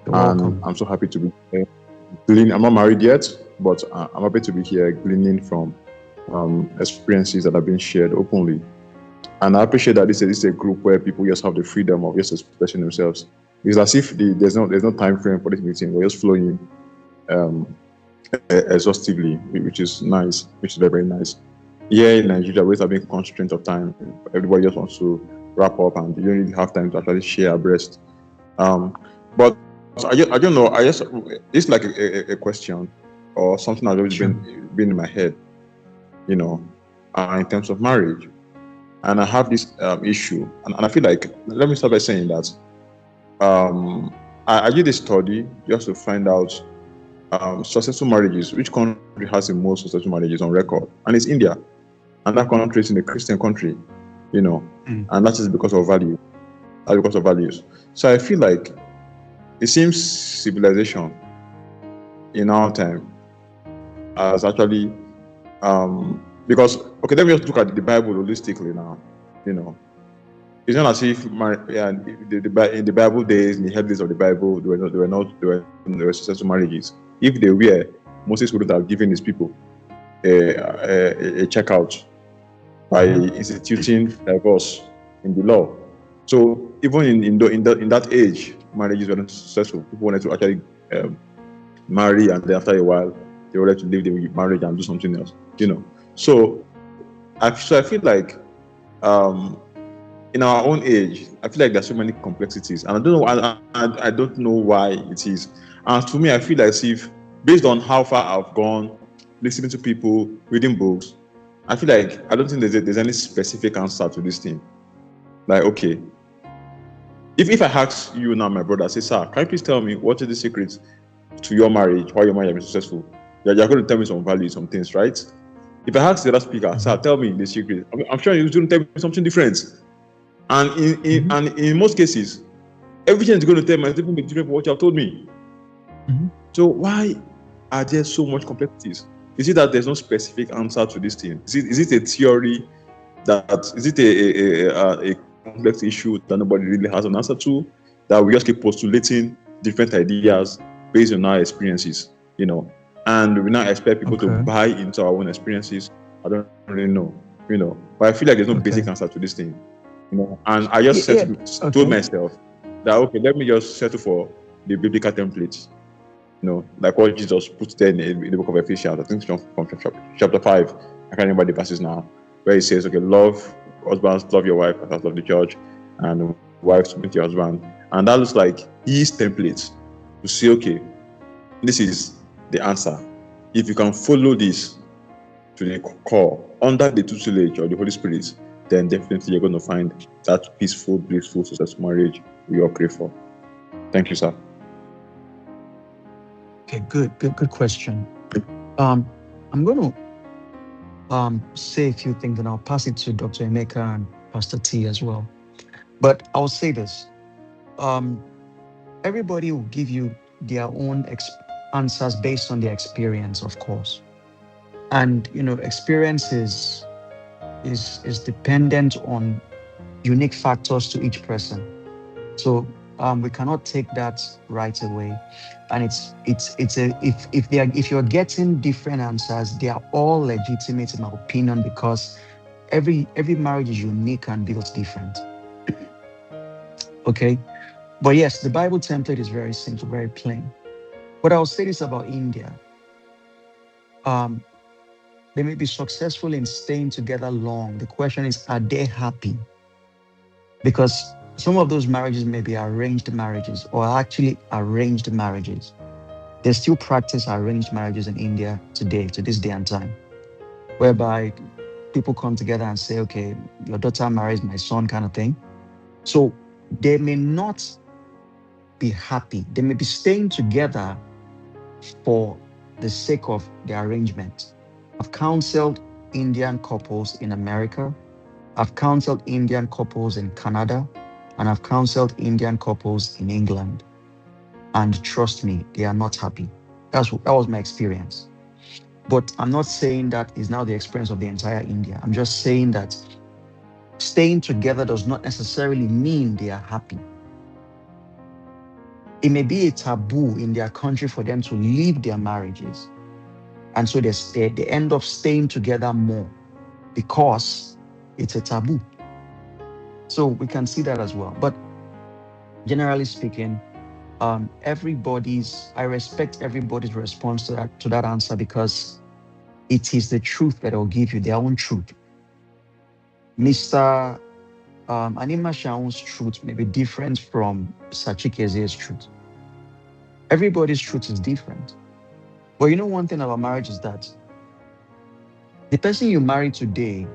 You're And welcome. I'm so happy to be here. I'm not married yet, but I'm happy to be here, gleaning from experiences that have been shared openly. And I appreciate that this is a group where people just have the freedom of just expressing themselves. It's as if there's no time frame for this meeting. We're just flowing exhaustively, which is nice, which is very, very nice. Here in Nigeria, we have been constraint of time. Everybody just wants to wrap up, and you don't really have time to actually share abreast. But I don't know. It's like a question or something that's always Sure. been in my head, in terms of marriage. And I have this issue, and I feel like, let me start by saying that I did a study just to find out successful marriages. Which country has the most successful marriages on record? And it's India, and that country is in a Christian country, and that is because of value. That's because of values. So I feel like it seems civilization in our time has actually because let me just look at the Bible holistically now. It's not as if in the Bible days, in the head days of the Bible, there were successful marriages. If they were, Moses wouldn't have given his people a checkout by instituting divorce in the law. So even in that age, marriages were not successful. People wanted to actually um, marry, and then after a while they were ready to leave the marriage and do something else. So I feel like um, in our own age, I feel like there's so many complexities, and I don't know. I don't know why it is. And to me, I feel as if, based on how far I've gone, listening to people, reading books, I feel like I don't think there's any specific answer to this thing. Like, okay, if I ask you now, my brother, say, sir, can you please tell me what is the secret to your marriage, why your marriage has been successful? You're going to tell me some values, some things, right? If I ask the other speaker, sir, tell me the secret, I'm sure you're going to tell me something different. And in most cases, everything is going to tell me different from what you have told me. So why are there so much complexities? Is it that there's no specific answer to this thing? Is it a theory that is it a complex issue that nobody really has an answer to? That we just keep postulating different ideas based on our experiences, and we now expect people to buy into our own experiences. I don't really know, but I feel like there's no basic answer to this thing, And I just told myself that, okay, let me just settle for the biblical template, like what Jesus put there in the book of Ephesians. I think it's from chapter 5. I can't remember the verses now, where he says, okay, love husbands, love your wife as love the church, and wives submit to your husband. And that looks like his template to say, okay, this is the answer. If you can follow this to the core under the tutelage of the Holy Spirit, then definitely you're going to find that peaceful, blissful, successful marriage we all crave for. Thank you, sir. Okay, good question. I'm going to say a few things, and I'll pass it to Dr. Emeka and Pastor T as well. But I'll say this: everybody will give you their own answers based on their experience, of course, and experience is dependent on unique factors to each person. So we cannot take that right away, and it's a if you're getting different answers, they are all legitimate in my opinion, because every marriage is unique and built different. Okay, but yes, the Bible template is very simple, very plain. But I'll say this about India: um, they may be successful in staying together long. The question is, are they happy? Because some of those marriages may be arranged marriages, or actually arranged marriages. They still practice arranged marriages in India today, to this day and time, whereby people come together and say, okay, your daughter marries my son, kind of thing. So they may not be happy. They may be staying together for the sake of the arrangement. I've counseled Indian couples in America. I've counseled Indian couples in Canada, and I've counseled Indian couples in England. And trust me, they are not happy. That was my experience. But I'm not saying that is now the experience of the entire India. I'm just saying that staying together does not necessarily mean they are happy. It may be a taboo in their country for them to leave their marriages. And so they end up staying together more because it's a taboo. So we can see that as well. But generally speaking, I respect everybody's response to that answer, because it is the truth that will give you their own truth. Mr. Anima Shaun's truth may be different from Sachikeze's truth. Everybody's truth is different. But one thing about marriage is that the person you marry today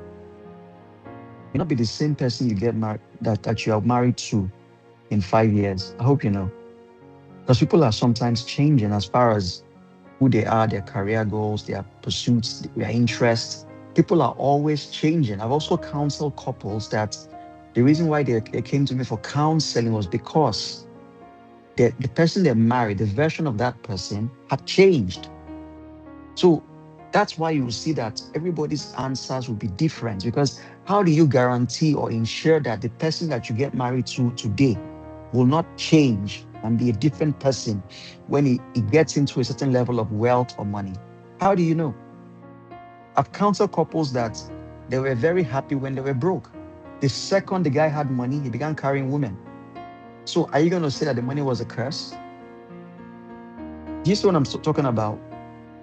may not be the same person you get married that you are married to in 5 years. I hope you know. Because people are sometimes changing as far as who they are, their career goals, their pursuits, their interests. People are always changing. I've also counseled couples that the reason why they came to me for counseling was because the person they married, the version of that person had changed. So that's why you will see that everybody's answers will be different, because how do you guarantee or ensure that the person that you get married to today will not change and be a different person when he gets into a certain level of wealth or money? How do you know? I've counseled couples that they were very happy when they were broke. The second the guy had money, he began carrying women. So are you going to say that the money was a curse? Do you see what I'm talking about?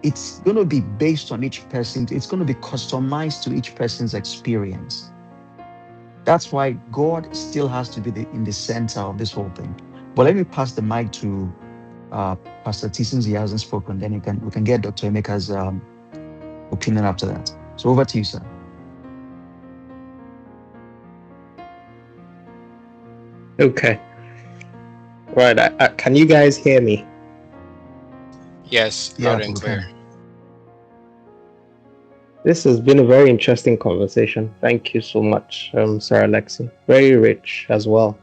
It's going to be based on each person. It's going to be customized to each person's experience. That's why God still has to be in the center of this whole thing. But let me pass the mic to Pastor T, since he hasn't spoken. Then we can get Dr. Emeka's opinion after that. So over to you, sir. Okay. Right. Can you guys hear me? Yes, loud and clear. This has been a very interesting conversation. Thank you so much, Sir Alexi. Very rich as well.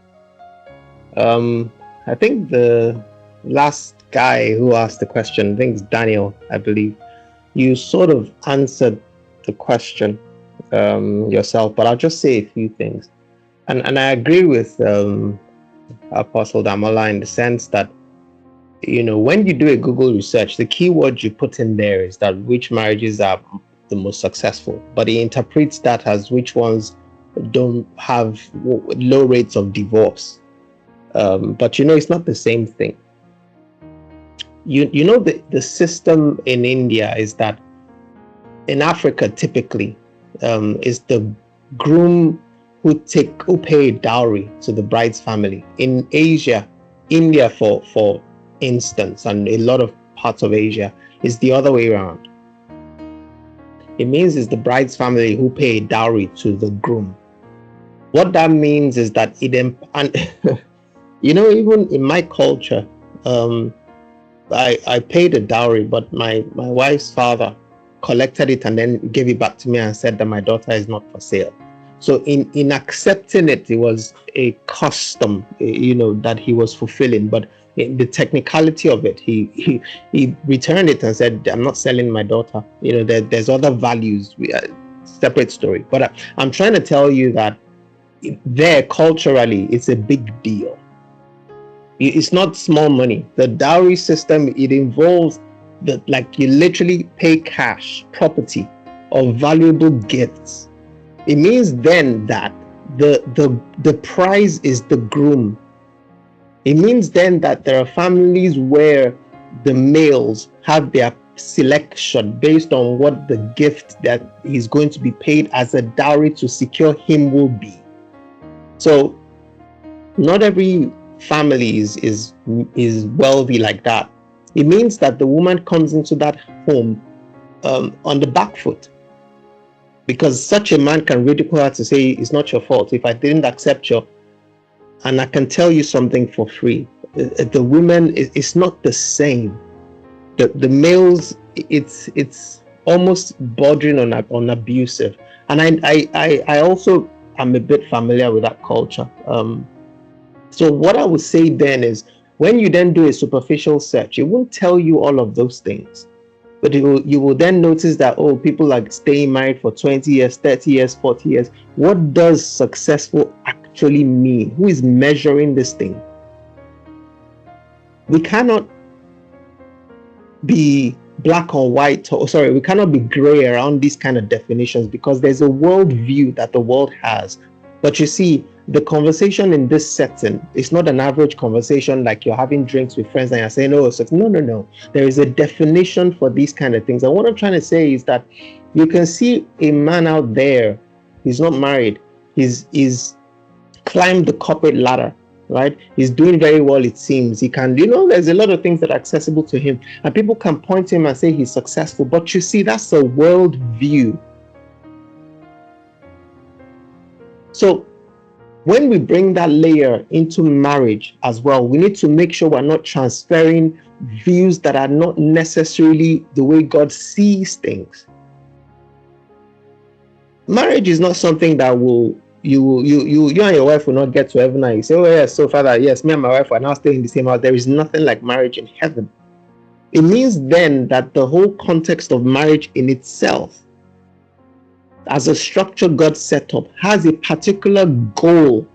I think the last guy who asked the question, I think it's Daniel, I believe, you sort of answered the question yourself, but I'll just say a few things. And I agree with Apostle Damola in the sense that, when you do a Google research, the keyword you put in there is that which marriages are the most successful, but he interprets that as which ones don't have low rates of divorce. But it's not the same thing. The system in India is that in Africa typically is the groom who pay dowry to the bride's family. In Asia, India for instance, and a lot of parts of Asia, is the other way around. It means it's the bride's family who pay dowry to the groom. What that means is that even in my culture, I paid a dowry, but my wife's father collected it and then gave it back to me and said that my daughter is not for sale. So in accepting it, it was a custom, that he was fulfilling. But in the technicality of it, he returned it and said, "I'm not selling my daughter. There's other values." Separate story. But I'm trying to tell you that there culturally, it's a big deal. It's not small money. The dowry system, it involves you literally pay cash, property, or valuable gifts. It means then that the prize is the groom. It means then that there are families where the males have their selection based on what the gift that is going to be paid as a dowry to secure him will be. So not every family is wealthy like that. It means that the woman comes into that home on the back foot, because such a man can ridicule her to say, "It's not your fault if I didn't accept you." And I can tell you something for free: the women, it's not the same. The males, it's almost bordering on abusive. And I also am a bit familiar with that culture. So what I would say then is, when you then do a superficial search, it won't tell you all of those things. But you will then notice that, people are staying married for 20 years, 30 years, 40 years. What does successful actually mean? Who is measuring this thing? We cannot be black or white, we cannot be gray around these kind of definitions, because there's a world view that the world has. But you see, the conversation in this setting is not an average conversation like you're having drinks with friends and you're saying, no. There is a definition for these kind of things. And what I'm trying to say is that you can see a man out there, he's not married, he's climbed the corporate ladder, right? He's doing very well, it seems. He can, there's a lot of things that are accessible to him, and people can point to him and say he's successful. But you see, that's a world view. So when we bring that layer into marriage as well, we need to make sure we're not transferring views that are not necessarily the way God sees things. Marriage is not something that you and your wife will not get to heaven and you say, "Oh yes, so Father, yes, me and my wife are now staying in the same house." There is nothing like marriage in heaven. It means then that the whole context of marriage in itself, as a structure God set up, has a particular goal.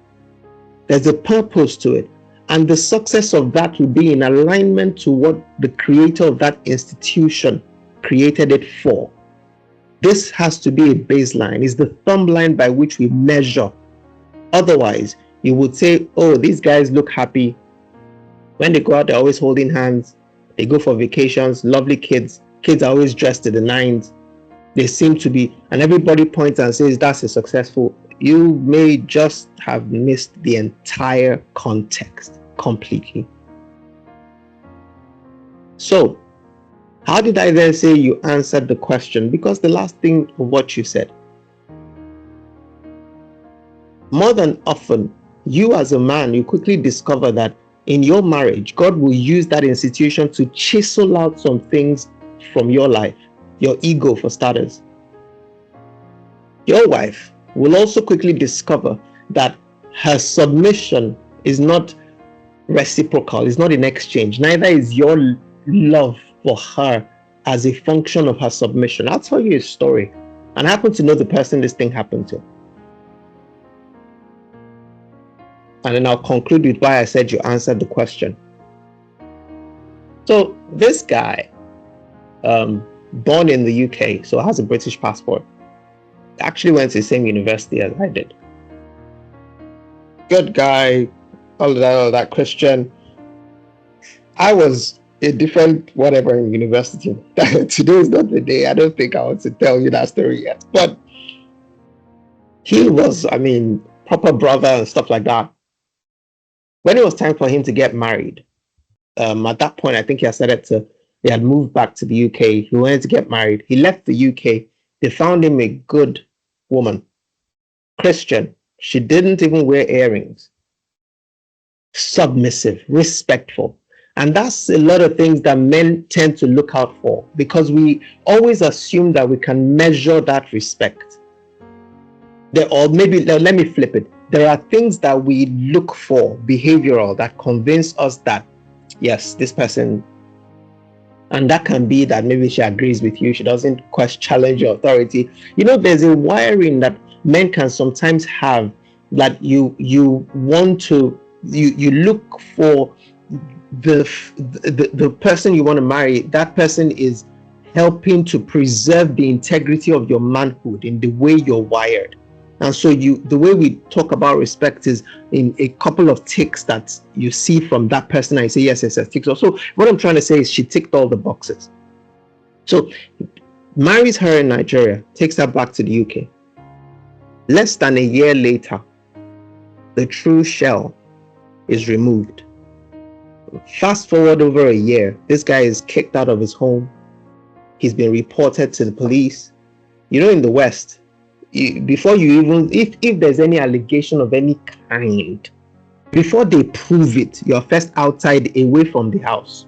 There's a purpose to it. And the success of that will be in alignment to what the creator of that institution created it for. This has to be a baseline. It's the thumb line by which we measure. Otherwise, you would say, "Oh, these guys look happy. When they go out, they're always holding hands. They go for vacations, lovely kids. Kids are always dressed to the nines. They seem to be, and everybody points and says that's a successful. You may just have missed the entire context completely. So, how did I then say you answered the question? Because the last thing of what you said, more than often, you as a man, you quickly discover that in your marriage, God will use that institution to chisel out some things from your life, your ego for starters. Your wife will also quickly discover that her submission is not reciprocal, it's not in exchange. Neither is your love for her as a function of her submission. I'll tell you a story, and I happen to know the person this thing happened to. And then I'll conclude with why I said you answered the question. So this guy, born in the UK, so has a British passport, actually went to the same university as I did. Good guy, all that Christian. I was a different whatever in university. Today is not the day. I don't think I want to tell you that story yet. But he was, proper brother and stuff like that. When it was time for him to get married, at that point, I think he had moved back to the UK. He wanted to get married. He left the UK. They found him a good woman, Christian. She didn't even wear earrings. Submissive, respectful. And that's a lot of things that men tend to look out for, because we always assume that we can measure that respect. Or maybe, let me flip it. There are things that we look for, behavioral, that convince us that, yes, this person, and that can be that maybe she agrees with you, she doesn't challenge your authority. There's a wiring that men can sometimes have, that you want to, you look for the person you want to marry. That person is helping to preserve the integrity of your manhood in the way you're wired. And so the way we talk about respect is in a couple of ticks that you see from that person, and you say, yes, ticks. So what I'm trying to say is she ticked all the boxes. So marries her in Nigeria, takes her back to the UK. Less than a year later, the true shell is removed. Fast forward over a year, this guy is kicked out of his home. He's been reported to the police. In the West, before you even, if there's any allegation of any kind, before they prove it, you're first outside, away from the house.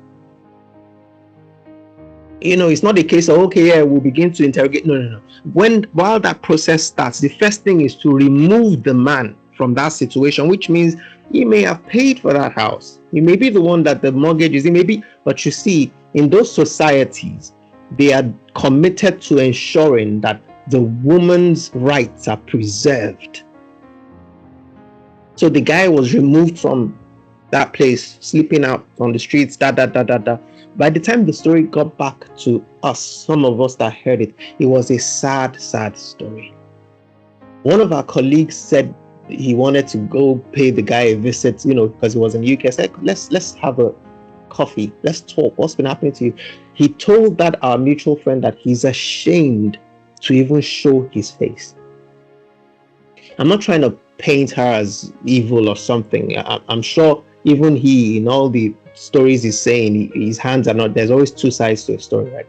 It's not a case of, okay, yeah, we'll begin to interrogate. No. While that process starts, the first thing is to remove the man from that situation, which means he may have paid for that house. He may be the one that the mortgage is, but you see, in those societies, they are committed to ensuring that the woman's rights are preserved. So the guy was removed from that place, sleeping out on the streets, By the time the story got back to us, some of us that heard it, it was a sad, sad story. One of our colleagues said he wanted to go pay the guy a visit, because he was in the UK. I said, let's have a coffee. Let's talk. What's been happening to you? He told that our mutual friend that he's ashamed to even show his face. I'm not trying to paint her as evil or something. I'm sure even he, in all the stories he's saying, his hands are not, there's always two sides to a story, right?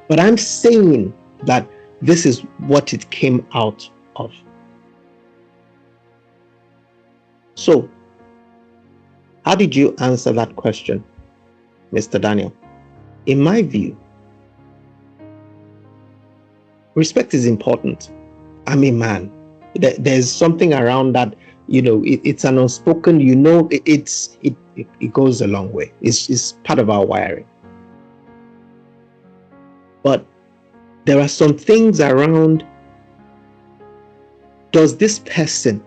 But I'm saying that this is what it came out of. So, how did you answer that question, Mr. Daniel? In my view, respect is important. I'm a man. There's something around that, it's an unspoken, it goes a long way. It's part of our wiring. But there are some things around, is this person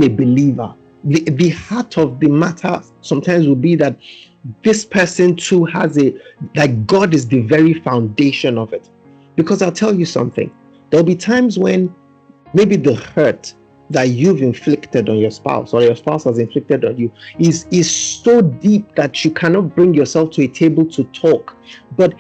a believer? The heart of the matter sometimes will be that this person too has God is the very foundation of it. Because I'll tell you something, there'll be times when maybe the hurt that you've inflicted on your spouse or your spouse has inflicted on you is so deep that you cannot bring yourself to a table to talk. But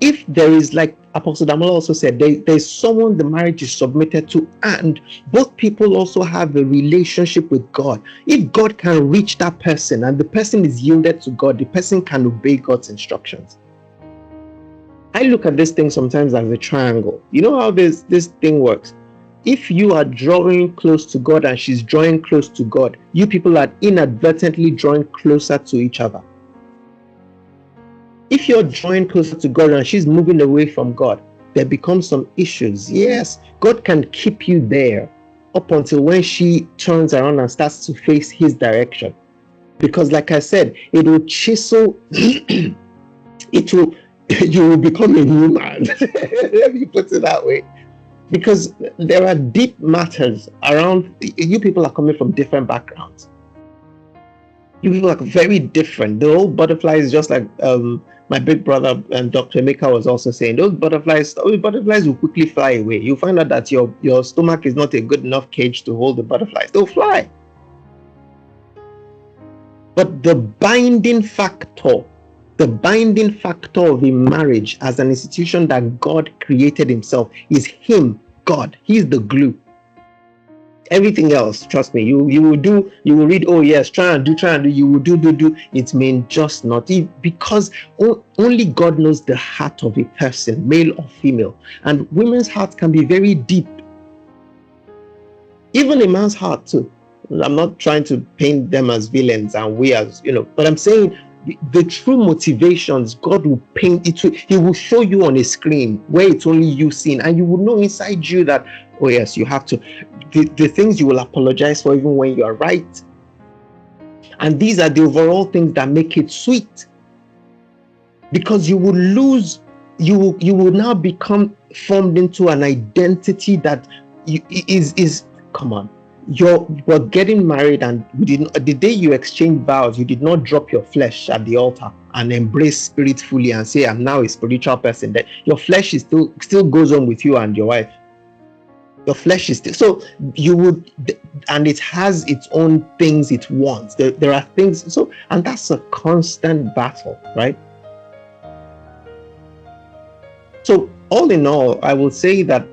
if there is, like Apostle Damola also said, there's someone the marriage is submitted to, and both people also have a relationship with God. If God can reach that person and the person is yielded to God, the person can obey God's instructions. I look at this thing sometimes as a triangle. You know how this thing works? If you are drawing close to God and she's drawing close to God, you people are inadvertently drawing closer to each other. If you're drawing closer to God and she's moving away from God, there becomes some issues. Yes, God can keep you there up until when she turns around and starts to face his direction. Because like I said, it will chisel, you will become a new man. Let me put it that way. Because there are deep matters around. You people are coming from different backgrounds. You people are very different. The whole butterfly is just like my big brother and Dr. Emeka was also saying, those butterflies will quickly fly away. You find out that your stomach is not a good enough cage to hold the butterflies. They'll fly. But the binding factor of a marriage as an institution that God created himself is him, God. He's the glue. Everything else, trust me, you will read, oh yes, try and do, you will do. It may just not, because only God knows the heart of a person, male or female. And women's hearts can be very deep. Even a man's heart too. I'm not trying to paint them as villains and we as, but I'm saying the true motivations, God will paint it. He will show you on a screen where it's only you seeing, and you will know inside you that, oh yes, you have to. The things you will apologize for even when you are right. And these are the overall things that make it sweet. Because you will lose, you will now become formed into an identity that is come on. You're getting married, and the day you exchange vows, you did not drop your flesh at the altar and embrace spirit fully and say, I'm now a spiritual person. That your flesh is still goes on with you and your wife. Your flesh is still, so you would, and it has its own things it wants. There are things, so, and that's a constant battle, right? So all in all, I will say that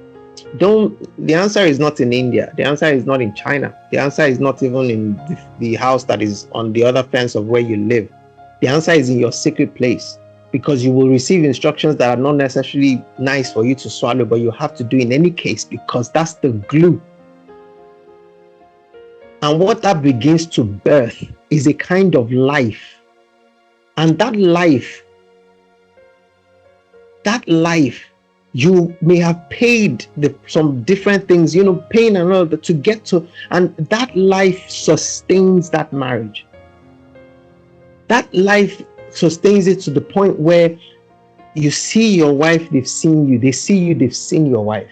the answer is not in India. The answer is not in China. The answer is not even in the house that is on the other fence of where you live. The answer is in your secret place, because you will receive instructions that are not necessarily nice for you to swallow, but you have to do in any case, because that's the glue. And what that begins to birth is a kind of life. And that life, you may have paid some different things, pain and all that to get to, and that life sustains that marriage. That life sustains it to the point where you see your wife, they've seen you, they see you, they've seen your wife.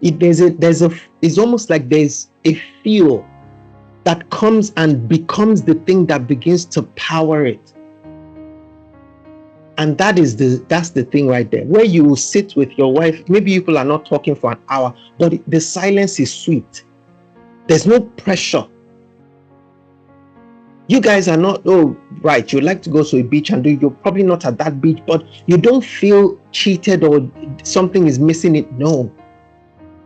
It's almost like there's a feel that comes and becomes the thing that begins to power it. And that's the thing right there, where you will sit with your wife. Maybe you people are not talking for an hour, but the silence is sweet. There's no pressure. You guys are not, oh, right, you'd like to go to a beach and you're probably not at that beach, but you don't feel cheated or something is missing it. No.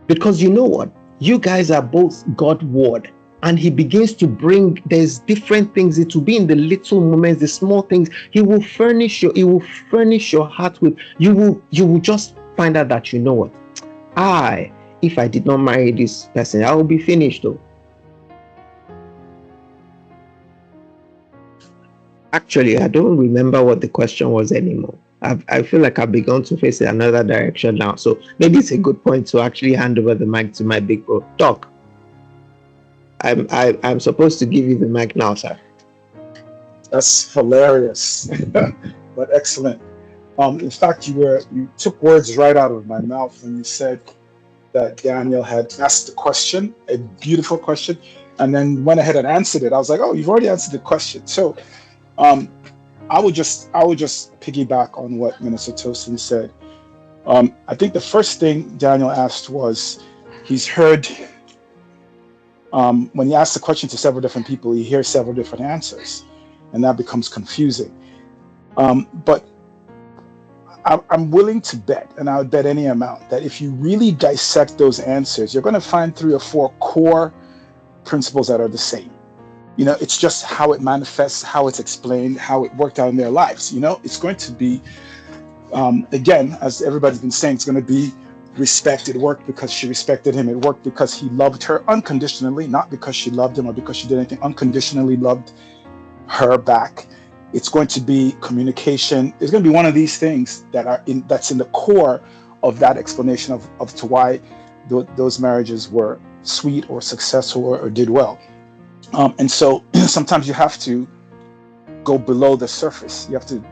Because you know what? You guys are both God word. And he begins to bring, there's different things. It will be in the little moments, the small things. He will furnish your heart with, you will just find out that, you know what? If I did not marry this person, I will be finished though. Actually, I don't remember what the question was anymore. I feel like I've begun to face another direction now. So maybe it's a good point to actually hand over the mic to my big bro. Doc, I'm supposed to give you the mic now, sir. That's hilarious, but excellent. In fact, you took words right out of my mouth when you said that Daniel had asked the question, a beautiful question, and then went ahead and answered it. I was like, oh, you've already answered the question. So I would just piggyback on what Minister Tosin said. I think the first thing Daniel asked was, he's heard When you ask the question to several different people, you hear several different answers, and that becomes confusing. But I'm willing to bet, and I would bet any amount, that if you really dissect those answers, you're going to find 3 or 4 core principles that are the same. It's just how it manifests, how it's explained, how it worked out in their lives. It's going to be, again, as everybody's been saying, it's going to be respect. It worked because she respected him. It worked because he loved her unconditionally, not because she loved him or because she did anything. Unconditionally loved her back. It's going to be communication. It's going to be one of these things that's in the core of that explanation of to why those marriages were sweet or successful or did well. And so sometimes you have to go below the surface. You have to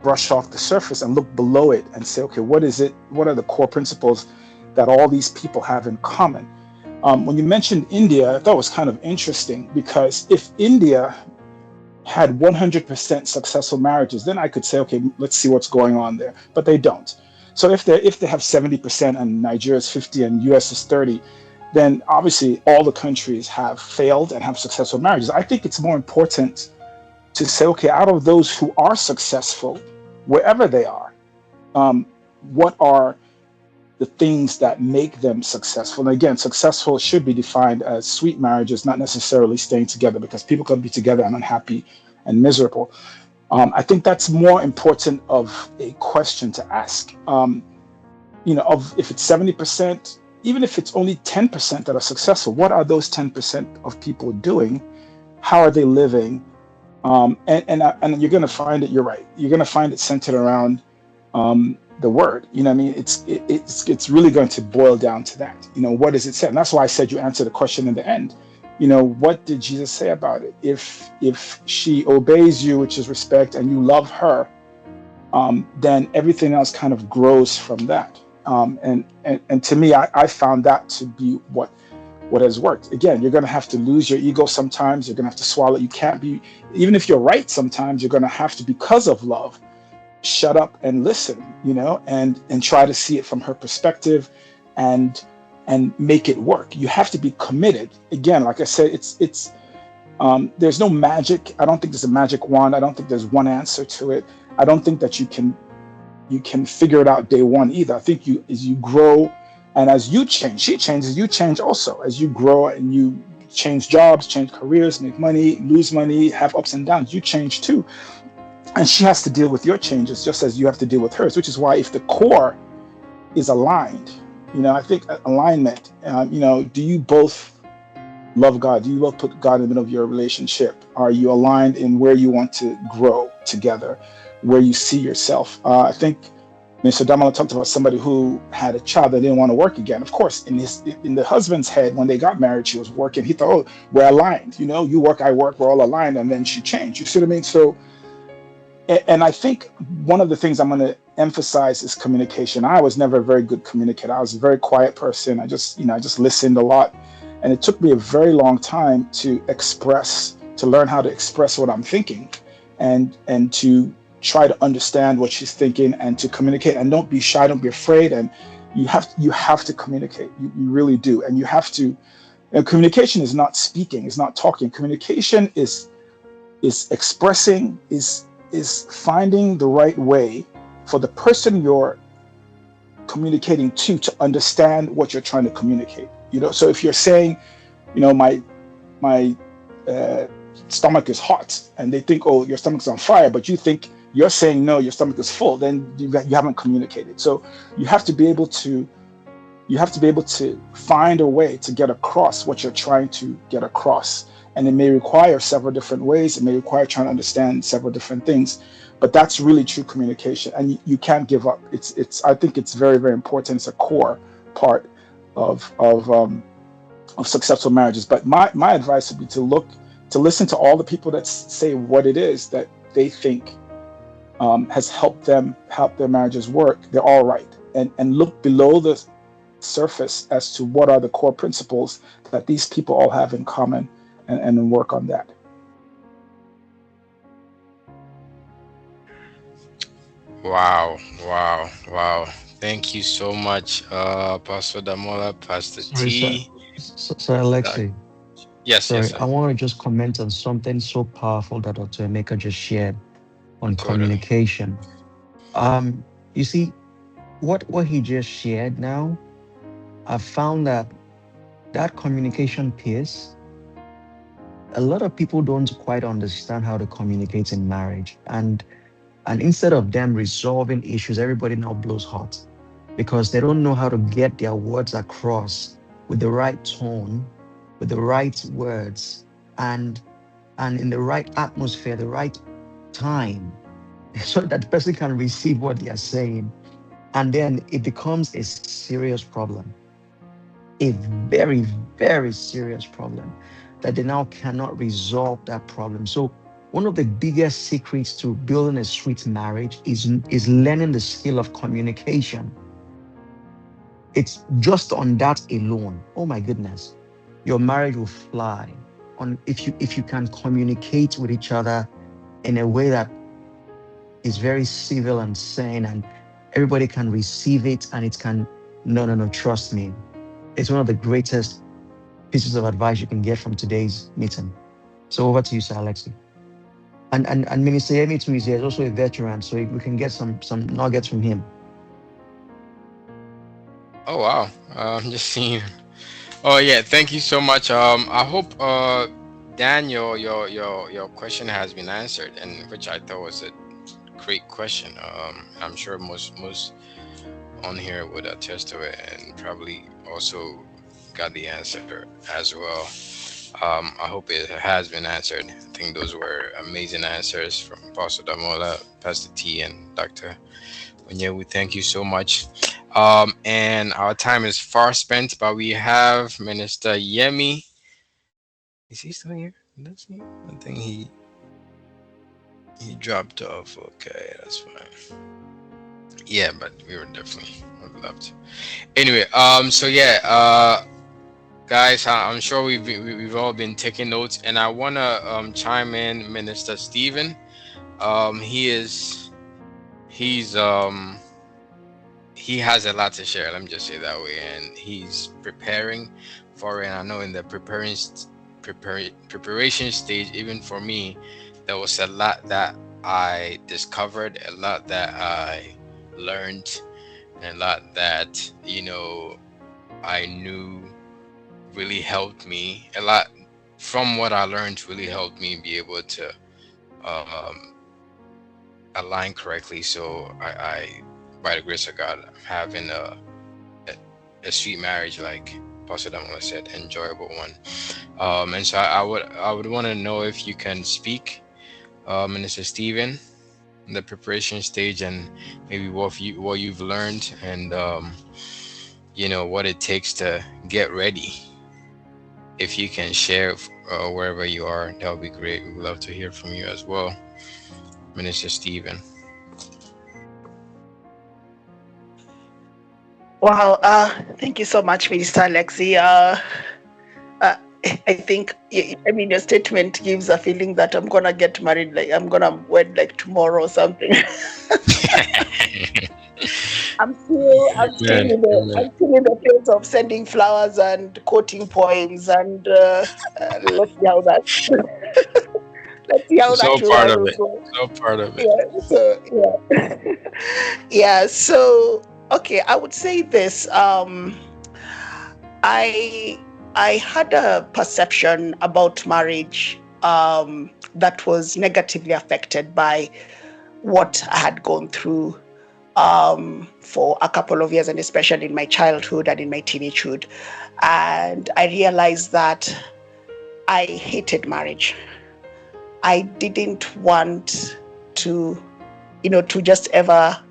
brush off the surface and look below it and say, okay, what is it? What are the core principles that all these people have in common? When you mentioned India, I thought it was kind of interesting, because if India had 100% successful marriages, then I could say, okay, let's see what's going on there. But they don't. So if they have 70% and Nigeria is 50 and US is 30, then obviously all the countries have failed and have successful marriages. I think it's more important to say, okay, out of those who are successful, wherever they are, what are the things that make them successful? And again, successful should be defined as sweet marriages, not necessarily staying together, because people can be together and unhappy and miserable. I think that's more important of a question to ask. Of if it's 70%, even if it's only 10% that are successful, what are those 10% of people doing? How are they living? And you're going to find it. You're right. You're going to find it centered around the word. I mean, it's really going to boil down to that. What does it say? And that's why I said you answer the question in the end. What did Jesus say about it? If she obeys you, which is respect, and you love her, then everything else kind of grows from that. And to me, I found that to be what has worked. Again, you're going to have to lose your ego sometimes. You're going to have to swallow. You can't be, even if you're right sometimes, you're going to have to, because of love, shut up and listen, and try to see it from her perspective and make it work. You have to be committed. Again, like I said, it's there's no magic. I don't think there's a magic wand. I don't think there's one answer to it. I don't think that you can figure it out day one either. I think as you grow and as you change, she changes, you change also. As you grow and you change jobs, change careers, make money, lose money, have ups and downs, you change too. And she has to deal with your changes just as you have to deal with hers, which is why if the core is aligned, I think alignment, do you both love God? Do you both put God in the middle of your relationship? Are you aligned in where you want to grow together, where you see yourself? I think Mr. Damala talked about somebody who had a child that didn't want to work again. Of course, in the husband's head, when they got married, she was working. He thought, oh, we're aligned. You work, I work, we're all aligned. And then she changed. You see what I mean? So, and I think one of the things I'm going to emphasize is communication. I was never a very good communicator. I was a very quiet person. I just listened a lot. And it took me a very long time to learn how to express what I'm thinking and to try to understand what she's thinking and to communicate. And don't be shy, don't be afraid. And you have to communicate. You really do. And you have to, communication is not speaking, it's not talking. Communication is expressing, is finding the right way for the person you're communicating to understand what you're trying to communicate. So if you're saying, my stomach is hot, and they think, oh, your stomach's on fire, but you're saying no, your stomach is full, then you haven't communicated. So you have to be able to find a way to get across what you're trying to get across. And it may require several different ways. It may require trying to understand several different things, but that's really true communication. And you can't give up. I think it's very, very important. It's a core part of successful marriages. But my advice would be to listen to all the people that say what it is that they think has helped their marriages work. They're all right. And look below the surface as to what are the core principles that these people all have in common, and work on that. Wow, wow, wow. Thank you so much, Pastor Damola, Pastor Sorry, sir. T. Sir That, Alexei. Yes, yes, Sorry, sir. I want to just comment on something so powerful that Dr. Emeka just shared on Totally. communication. Um, you see, what he just shared now, I found that that communication piece, a lot of people don't quite understand how to communicate in marriage. And instead of them resolving issues, everybody now blows hot because they don't know how to get their words across with the right tone, with the right words, and in the right atmosphere, the right time, so that the person can receive what they are saying. And then it becomes a serious problem, a very, very serious problem that they now cannot resolve that problem. So one of the biggest secrets to building a sweet marriage is learning the skill of communication. It's just on that alone. Oh my goodness. Your marriage will fly on if you can communicate with each other in a way that is very civil and sane, and everybody can receive it, and it can, no, trust me. It's one of the greatest pieces of advice you can get from today's meeting. So over to you, Sir Alexi. And Minister Yemi too is here. He's also a veteran, so we can get some nuggets from him. Oh wow. I'm just seeing. Oh yeah, thank you so much. I hope Dan, your question has been answered, and which I thought was a great question. I'm sure most on here would attest to it, and probably also got the answer as well. I hope it has been answered. I think those were amazing answers from Pastor Damola, Pastor T, and Dr. Onye. We thank you so much. And our time is far spent, but we have Minister Yemi. Is he still here? That's he. I think he dropped off. Okay, that's fine. Yeah, but we were definitely would love to. Anyway, so yeah, guys, I'm sure we've all been taking notes, and I wanna chime in, Minister Stephen. He's he has a lot to share. Let me just say that way, and he's preparing for it. And I know in the preparation stage, even for me, there was a lot that I discovered, a lot that I learned, and a lot that I knew really helped me. A lot from what I learned really helped me be able to um, align correctly. So I, by the grace of God, having a sweet marriage, like Pastor Damola said, enjoyable one. And so I would want to know if you can speak, Minister Stephen, in the preparation stage, and maybe what you've learned, and what it takes to get ready. If you can share wherever you are, that would be great. We would love to hear from you as well, Minister Stephen. Wow, thank you so much, Minister Alexi. I think, your statement gives a feeling that I'm gonna get married, like I'm gonna wed like tomorrow or something. Amen. Amen. I'm still in the phase of sending flowers and quoting poems, and let's see how that let's see how It's all that will part of all it. go. It's all part of it. Yeah. So yeah, yeah. So okay, I would say this. I I had a perception about marriage that was negatively affected by what I had gone through for a couple of years, and especially in my childhood and in my teenagehood. And I realized that I hated marriage. I didn't want to, to just ever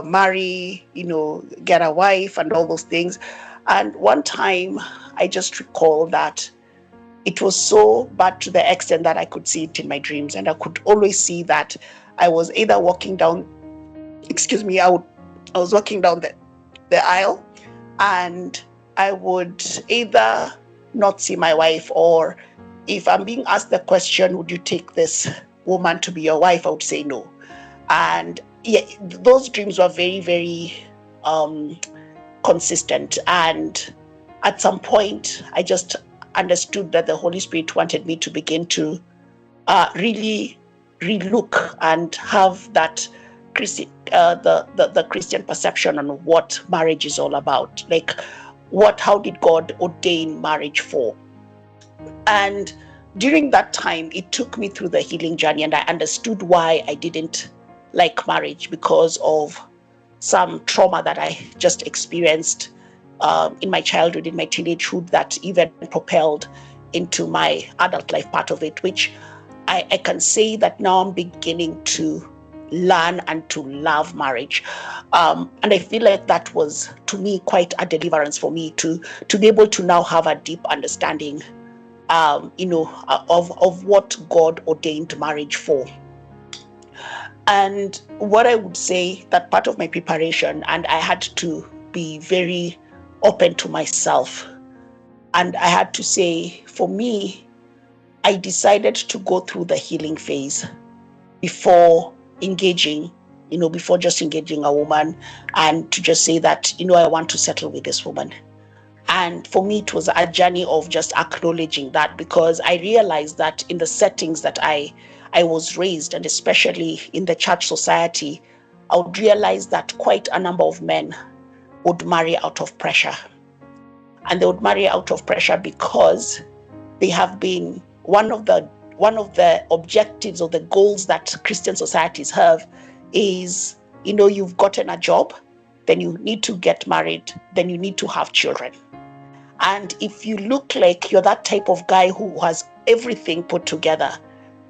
marry, get a wife and all those things. And one time I just recall that it was so bad to the extent that I could see it in my dreams. And I could always see that I was either walking down, I was walking down the aisle, and I would either not see my wife, or if I'm being asked the question, would you take this woman to be your wife, I would say no. And yeah, those dreams were very, very consistent. And at some point, understood that the Holy Spirit wanted me to begin to really relook and have that the Christian perception on what marriage is all about. Like, how did God ordain marriage for? And during that time, it took me through the healing journey, and I understood why I didn't like marriage, because of some trauma that I just experienced in my childhood, in my teenagehood, that even propelled into my adult life part of it, which I can say that now I'm beginning to learn and to love marriage. And I feel like that was, to me, quite a deliverance for me to be able to now have a deep understanding of what God ordained marriage for. And what I would say, that part of my preparation, and I had to be very open to myself, and I had to say, for me, I decided to go through the healing phase before engaging, before just engaging a woman, and to just say that, I want to settle with this woman. And for me, it was a journey of just acknowledging that, because I realized that in the settings that I was raised, and especially in the church society, I would realize that quite a number of men would marry out of pressure. And they would marry out of pressure because they have been one of the objectives or the goals that Christian societies have is, you've gotten a job, then you need to get married, then you need to have children. And if you look like you're that type of guy who has everything put together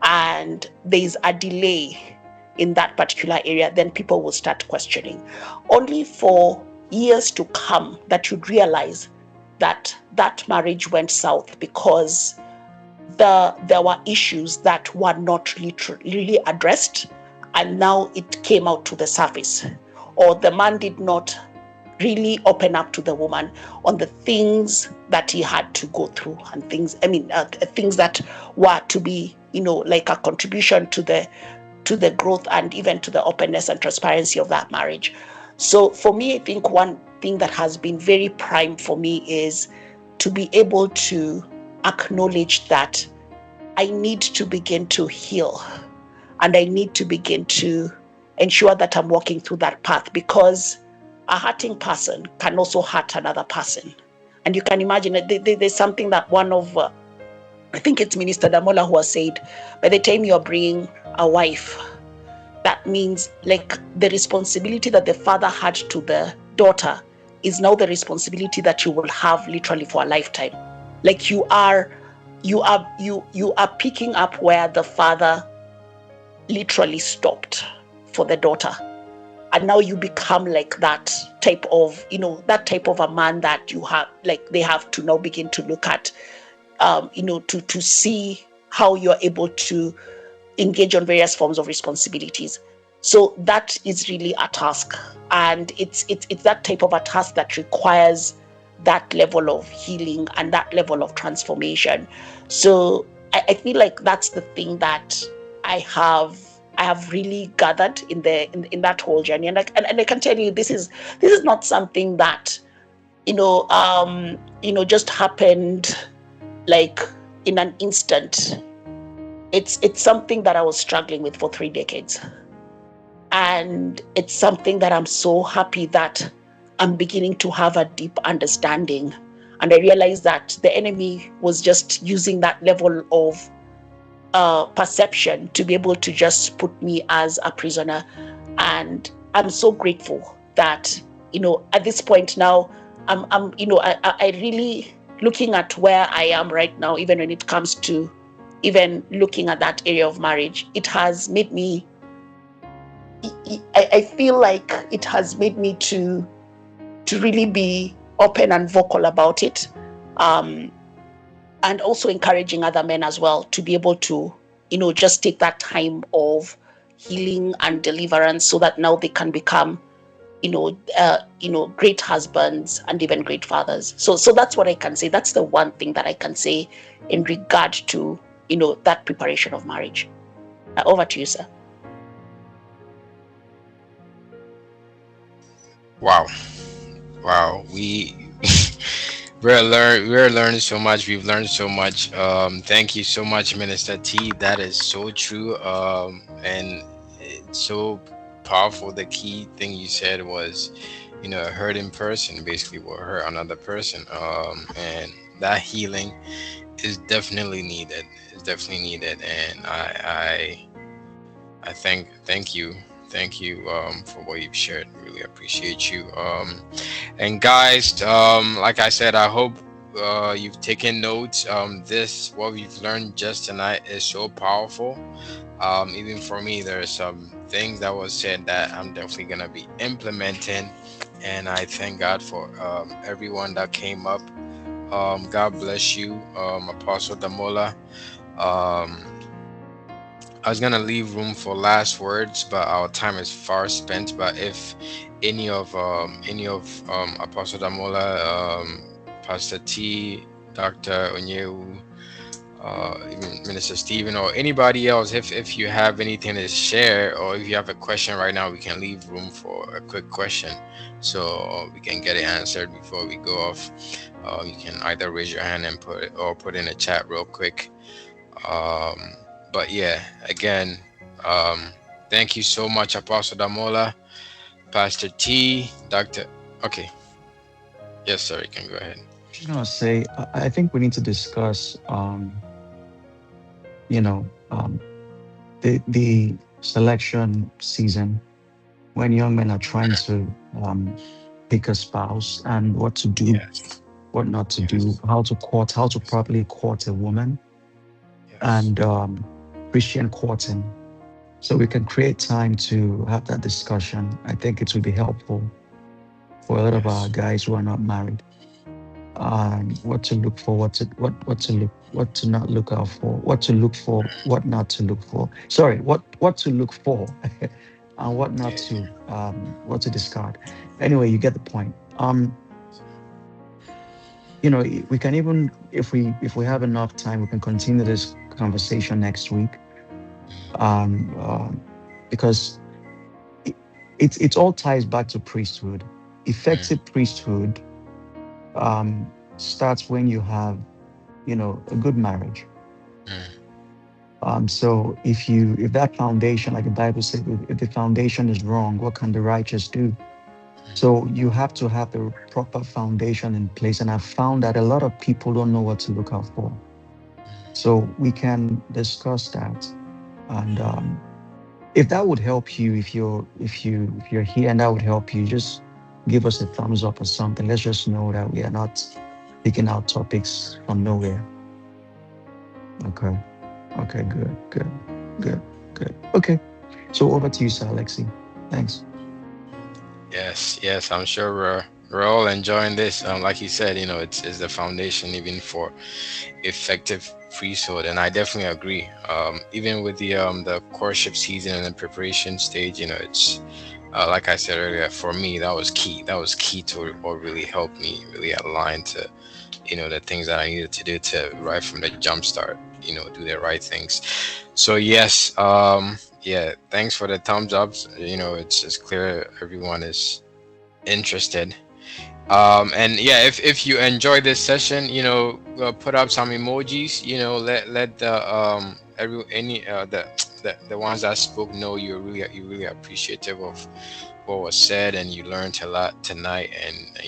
and there's a delay in that particular area, then people will start questioning. Only for years to come that you'd realize that marriage went south because there were issues that were not really addressed, and now it came out to the surface, or the man did not really open up to the woman on the things that he had to go through, and things that were to be, like a contribution to the growth and even to the openness and transparency of that marriage. So for me, I think one thing that has been very prime for me is to be able to acknowledge that I need to begin to heal, and I need to begin to ensure that I'm walking through that path, because a hurting person can also hurt another person. And you can imagine there's something that one of, I think it's Minister Damola who has said, by the time you're bringing a wife, that means like the responsibility that the father had to the daughter is now the responsibility that you will have literally for a lifetime. Like you are picking up where the father literally stopped for the daughter. And now you become like that type of a man that you have, like they have to now begin to look at, to see how you're able to engage on various forms of responsibilities. So that is really a task, and it's that type of a task that requires that level of healing and that level of transformation. So I feel like that's the thing that I have really gathered in that whole journey, and I can tell you, this is not something that just happened like in an instant. It's something that I was struggling with for 3 decades. And it's something that I'm so happy that I'm beginning to have a deep understanding. And I realized that the enemy was just using that level of perception to be able to just put me as a prisoner. And I'm so grateful that, at this point now, I really, looking at where I am right now, even when it comes to even looking at that area of marriage, it has made me, I feel like it has made me to really be open and vocal about it, and also encouraging other men as well to be able to, just take that time of healing and deliverance, so that now they can become, great husbands and even great fathers. So that's what I can say. That's the one thing that I can say in regard to, that preparation of marriage. Over to you, sir. Wow. We We're learning so much. We've learned so much. Thank you so much, Minister T. That is so true. And it's so powerful. The key thing you said was, a hurting person basically will hurt another person. And that healing is definitely needed. It's definitely needed. And I thank you for what you've shared. Really appreciate you. And guys, like I said, I hope you've taken notes. This what we've learned just tonight is so powerful. Even for me, there are some things that was said that I'm definitely gonna be implementing, and I thank God for everyone that came up. God bless you, Apostle Damola. Um, I was gonna leave room for last words, but our time is far spent. But if any of Apostle Damola, Pastor T, Dr. Onyewu, even Minister Stephen, or anybody else, if you have anything to share, or if you have a question right now, we can leave room for a quick question, so we can get it answered before we go off. You can either raise your hand and put in a chat real quick. Um, but yeah, again, um, thank you so much, Apostle Damola, Pastor T, Doctor. Okay, yes, sir. You can go ahead. I'm gonna say I think we need to discuss you know the selection season when young men are trying to pick a spouse and what to do, Yes, what not to do, yes, how to properly court a woman, yes, and Christian courting. So we can create time to have that discussion. I think it will be helpful for a lot of our yes, guys who are not married. What to look for, what to not look out for, what to look for, what not to look for. Sorry, what to look for, and what not yeah, to, what to discard. Anyway, you get the point. We can even, if we have enough time, we can continue this conversation next week. Because it all ties back to priesthood. mm, Effective priesthood starts when you have, a good marriage. mm, So if that foundation, like the Bible says, if the foundation is wrong, what can the righteous do? So you have to have the proper foundation in place. And I found that a lot of people don't know what to look out for. So we can discuss that. And if that would help you, if you're here and that would help you, just give us a thumbs up or something. Let's just know that we are not picking out topics from nowhere. Okay. Okay, good, good, good, good. Okay. So over to you, Sir Alexi. Thanks. yes, yes. I'm sure we're all enjoying this. Like you said, it's the foundation even for effective priesthood, and I definitely agree. Even with the courtship season and the preparation stage, it's like I said earlier. For me, that was key. That was key to what really helped me really align to the things that I needed to do to right from the jump start. Do the right things. So yes, yeah. Thanks for the thumbs ups. It's clear everyone is interested. And yeah, if you enjoy this session, put up some emojis. Let the every any the ones that spoke know you're really appreciative of what was said, and you learned a lot tonight, and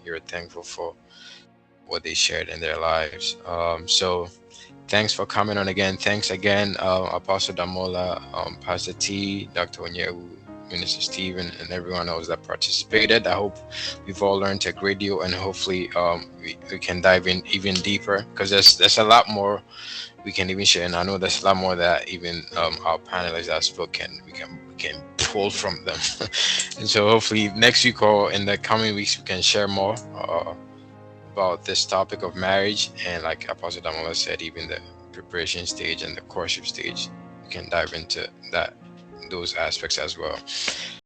you're thankful for what they shared in their lives. So thanks for coming on again. Thanks again, Apostle Damola, Pastor T, Dr. Onyewu, Minister Stephen, and everyone else that participated. I hope we've all learned a great deal, and hopefully we can dive in even deeper, because there's a lot more we can even share, and I know there's a lot more that even our panelists that spoke we can pull from them. And so hopefully next week or in the coming weeks we can share more about this topic of marriage, and like Apostle Damola said, even the preparation stage and the courtship stage, we can dive into those aspects as well.